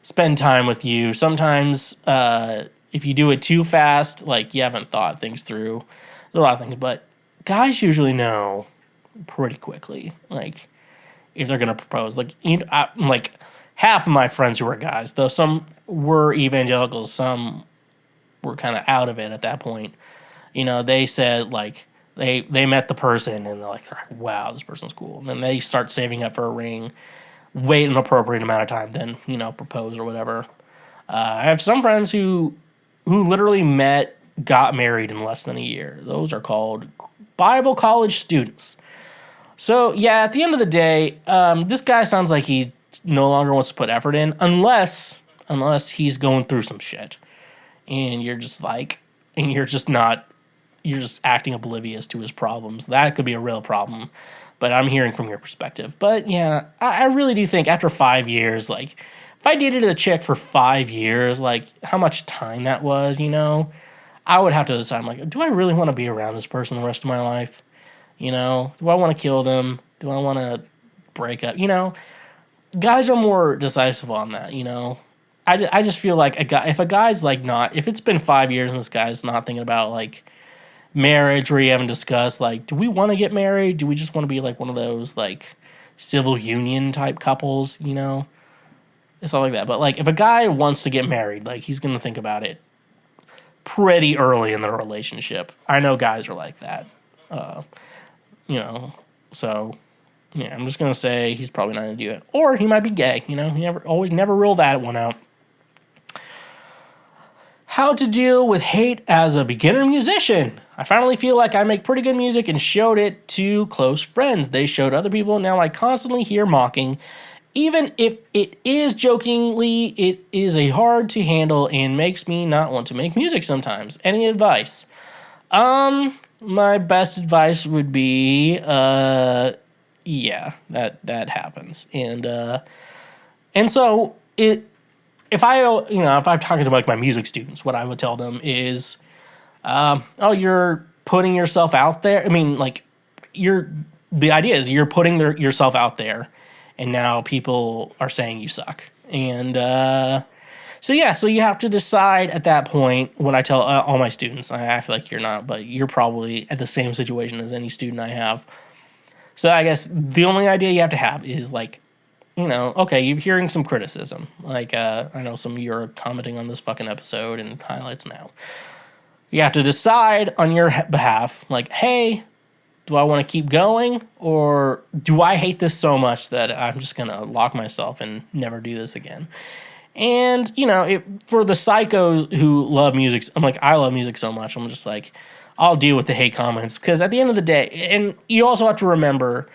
[SPEAKER 1] spend time with you. Sometimes, if you do it too fast, like, you haven't thought things through. There's a lot of things, but guys usually know pretty quickly, like, if they're gonna propose. Like, like half of my friends who are guys, though some were evangelicals, some were kind of out of it at that point. They said, like, they met the person and they're like, wow, this person's cool. And then they start saving up for a ring, wait an appropriate amount of time, then, propose or whatever. I have some friends who literally met, got married in less than a year. Those are called Bible college students. So, yeah, at the end of the day, this guy sounds like he no longer wants to put effort in, unless he's going through some shit. And you're just acting oblivious to his problems. That could be a real problem, but I'm hearing from your perspective. But yeah, I really do think after 5 years, like, if I dated a chick for 5 years, like how much time that was, I would have to decide, I'm like, do I really want to be around this person the rest of my life? Do I want to kill them? Do I want to break up? Guys are more decisive on that, I just feel like if a guy's like not, if it's been 5 years and this guy's not thinking about like marriage, where you haven't discussed like, do we want to get married? Do we just want to be like one of those like civil union type couples, and stuff like that. But like if a guy wants to get married, like he's gonna think about it pretty early in the relationship. I know guys are like that, so yeah, I'm just gonna say he's probably not gonna do it, or he might be gay. He never rule that one out. How to deal with hate as a beginner musician. I finally feel like I make pretty good music and showed it to close friends. They showed other people. Now I constantly hear mocking. Even if it is jokingly, it is a hard to handle and makes me not want to make music sometimes. Any advice? My best advice would be, yeah, that happens. And so if I'm talking to like my music students, what I would tell them is, you're putting yourself out there. I mean, like the idea is you're putting yourself out there, and now people are saying you suck. And so you have to decide at that point. When I tell all my students, I feel like you're not, but you're probably at the same situation as any student I have. So I guess the only idea you have to have is like, okay, you're hearing some criticism. Like, I know some of you are commenting on this fucking episode and highlights now. You have to decide on your behalf, like, hey, do I want to keep going? Or do I hate this so much that I'm just going to lock myself and never do this again? And, for the psychos who love music, I love music so much, I'm just like, I'll deal with the hate comments. Because at the end of the day, and you also have to remember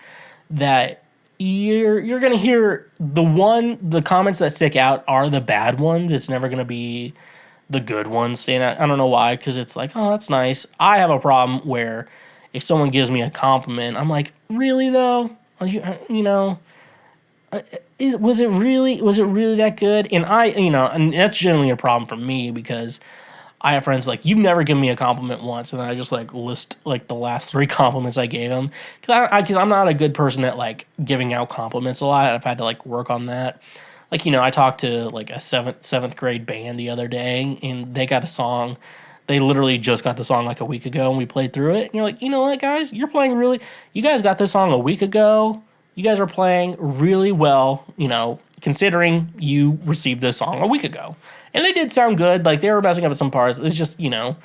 [SPEAKER 1] that you're going to hear the comments that stick out are the bad ones. It's never going to be the good ones staying out. I don't know why, because it's like, oh, that's nice. I have a problem where if someone gives me a compliment, I'm like, really though? Was it really that good? And and that's generally a problem for me, because I have friends like, you've never given me a compliment once, and I just like list like the last 3 compliments I gave them, because I'm not a good person at like giving out compliments a lot. I've had to like work on that. Like, I talked to like a seventh grade band the other day, and they got a song. They literally just got the song like a week ago, and we played through it. And you're like, you know what, guys? You guys got this song a week ago. You guys are playing really well, considering you received this song a week ago. And they did sound good. Like, they were messing up at some parts. It's just, you got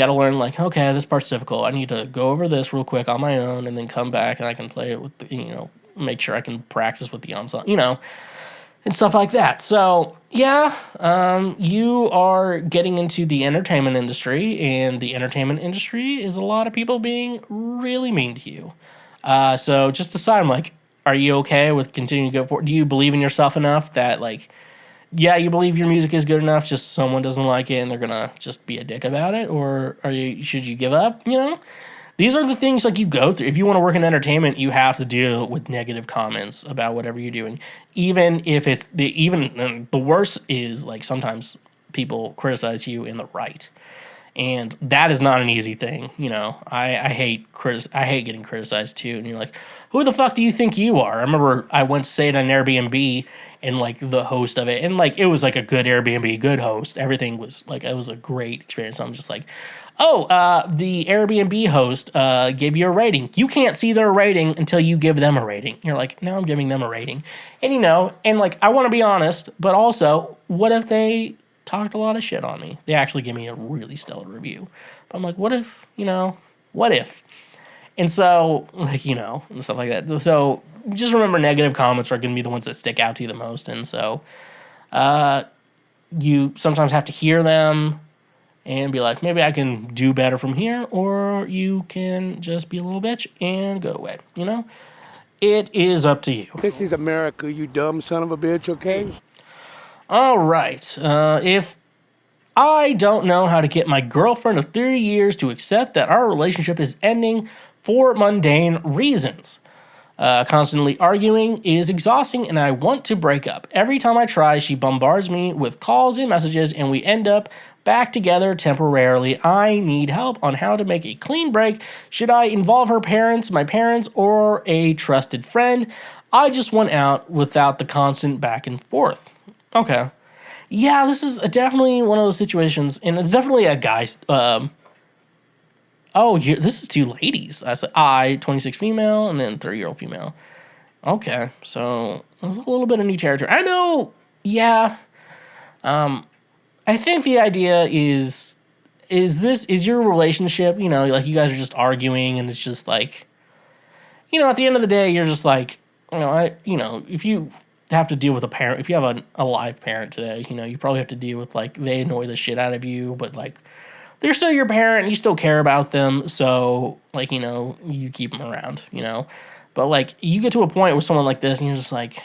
[SPEAKER 1] to learn, like, okay, this part's difficult. I need to go over this real quick on my own and then come back and I can play it with, make sure I can practice with the ensemble, and stuff like that. So, yeah, you are getting into the entertainment industry, and the entertainment industry is a lot of people being really mean to you. So just decide, I'm like, are you okay with continuing to go forward? Do you believe in yourself enough that, like, yeah, you believe your music is good enough, just someone doesn't like it and they're going to just be a dick about it? Or should you give up, These are the things like you go through. If you want to work in entertainment, you have to deal with negative comments about whatever you're doing. Even if it's the worst is like sometimes people criticize you in the right, and that is not an easy thing. I hate getting criticized too. And you're like, who the fuck do you think you are? I remember I once stayed on Airbnb, and like the host of it, and like it was like a good Airbnb, good host. Everything was like, it was a great experience. I'm just like, the Airbnb host gave you a rating. You can't see their rating until you give them a rating. You're like, now I'm giving them a rating. And and like, I want to be honest, but also, what if they talked a lot of shit on me? They actually give me a really stellar review. But I'm like, what if? And so, like, and stuff like that. So just remember, negative comments are going to be the ones that stick out to you the most. And so you sometimes have to hear them and be like, maybe I can do better from here, or you can just be a little bitch and go away. It is up to you.
[SPEAKER 7] This is America, you dumb son of a bitch, okay?
[SPEAKER 1] All right. If I don't know how to get my girlfriend of 30 years to accept that our relationship is ending for mundane reasons. Constantly arguing is exhausting and I want to break up. Every time I try, she bombards me with calls and messages and we end up back together temporarily. I need help on how to make a clean break. Should I involve her parents, my parents, or a trusted friend? I just want out without the constant back and forth. Okay. Yeah, this is definitely one of those situations, and it's definitely a guy's. This is two ladies. I said 26 female, and then 30-year-old female. Okay, so there's a little bit of new territory. I know. Yeah. I think the idea is your relationship. You know, like you guys are just arguing, and it's just like, you know, at the end of the day, you're just like, if you have to deal with a parent, if you have a live parent today, you know, you probably have to deal with like they annoy the shit out of you, but like they're still your parent and you still care about them. So like, you know, you keep them around, you know, but like you get to a point with someone like this and you're just like,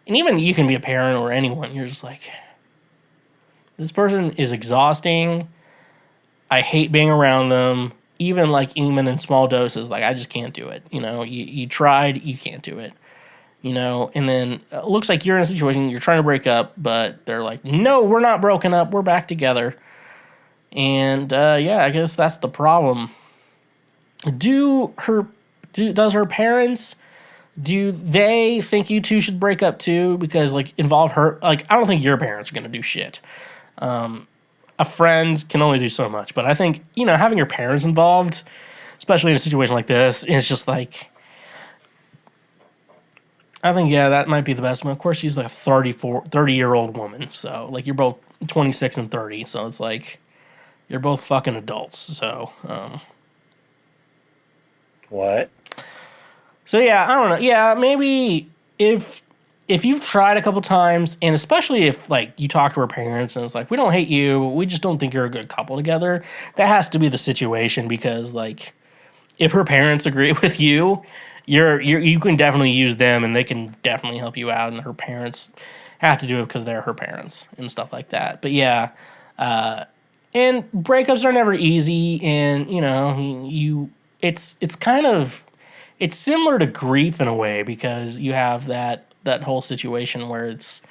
[SPEAKER 1] and even you can be a parent or anyone, you're just like, this person is exhausting. I hate being around them. Even in small doses, like I just can't do it. You know, you tried, you can't do it. You know, and then it looks like you're in a situation, you're trying to break up, but they're like, no, we're not broken up, we're back together. And I guess that's the problem. Does her parents, do they think you two should break up too? Because like involve her, like I don't think your parents are gonna do shit. A friend can only do so much, but I think, you know, having your parents involved, especially in a situation like this, is just like, I think, yeah, that might be the best one. Of course, she's like a 30-year-old woman, so like you're both 26 and 30, so it's like you're both fucking adults. So,
[SPEAKER 12] What?
[SPEAKER 1] So yeah, I don't know. Yeah, maybe if you've tried a couple times, and especially if like you talk to her parents and it's like, we don't hate you, we just don't think you're a good couple together. That has to be the situation, because like if her parents agree with you, you can definitely use them and they can definitely help you out, and her parents have to do it because they're her parents and stuff like that. But yeah, and breakups are never easy, and you know, it's similar to grief in a way, because you have that whole situation where it's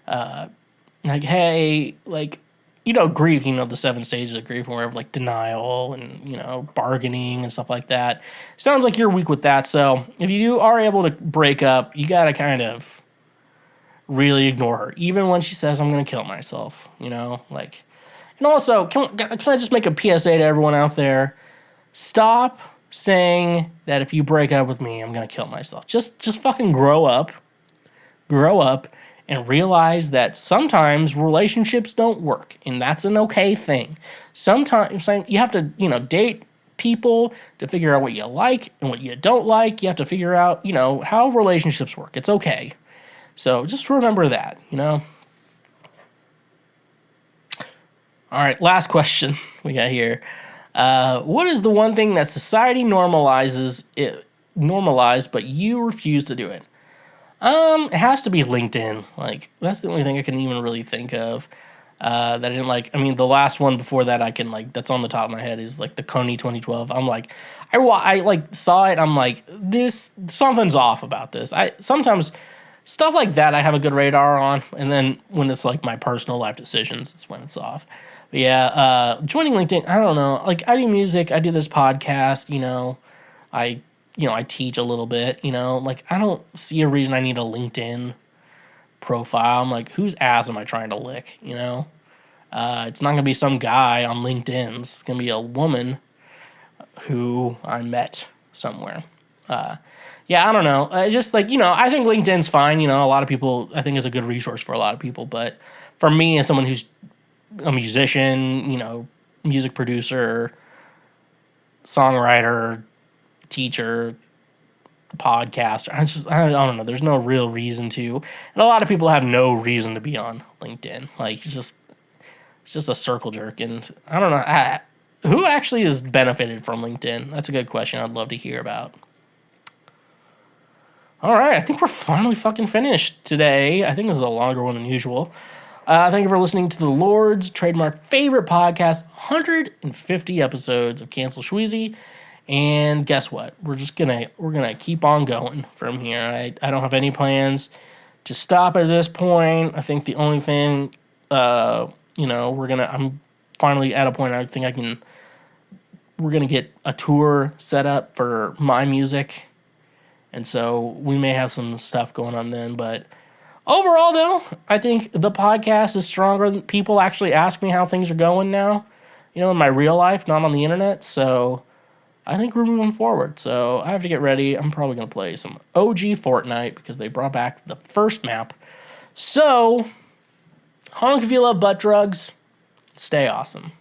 [SPEAKER 1] like, hey, like, you know, grief, you know, the 7 stages of grief, where like denial and, you know, bargaining and stuff like that. Sounds like you're weak with that. So if you are able to break up, you got to kind of really ignore her, even when she says, I'm going to kill myself, you know, like, and also, can I just make a PSA to everyone out there? Stop saying that if you break up with me, I'm going to kill myself. Just fucking grow up and realize that sometimes relationships don't work, and that's an okay thing. Sometimes you have to, you know, date people to figure out what you like and what you don't like. You have to figure out, you know, how relationships work. It's okay. So just remember that, you know. All right, last question we got here. What is the one thing that society normalized, but you refuse to do it? It has to be LinkedIn. Like, that's the only thing I can even really think of that I didn't like. I mean, the last one before that that's on the top of my head is like the Coney 2012. I'm like, I like saw it. I'm like, something's off about this. Sometimes stuff like that I have a good radar on, and then when it's like my personal life decisions, it's when it's off. But yeah, joining LinkedIn, I don't know. Like, I do music, I do this podcast, you know, I teach a little bit, you know, like I don't see a reason I need a LinkedIn profile. I'm like, whose ass am I trying to lick, you know? It's not going to be some guy on LinkedIn. It's going to be a woman who I met somewhere. Yeah, I don't know. Just like, you know, I think LinkedIn's fine. You know, a lot of people, I think it's a good resource for a lot of people. But for me, as someone who's a musician, you know, music producer, songwriter, teacher, podcaster, I don't know. There's no real reason to. And a lot of people have no reason to be on LinkedIn. Like, it's just a circle jerk. And I don't know. Who actually has benefited from LinkedIn? That's a good question. I'd love to hear about. All right, I think we're finally fucking finished today. I think this is a longer one than usual. Thank you for listening to the Lord's trademark favorite podcast, 150 episodes of Cancel Schweezy. And guess what? We're gonna keep on going from here. I don't have any plans to stop at this point. I think the only thing, I'm finally at a point I think we're gonna get a tour set up for my music. And so we may have some stuff going on then, but overall though, I think the podcast is stronger than people actually ask me how things are going now, in my real life, not on the internet. So I think we're moving forward. So I have to get ready. I'm probably going to play some OG Fortnite because they brought back the first map. So, honk if you love butt drugs. Stay awesome.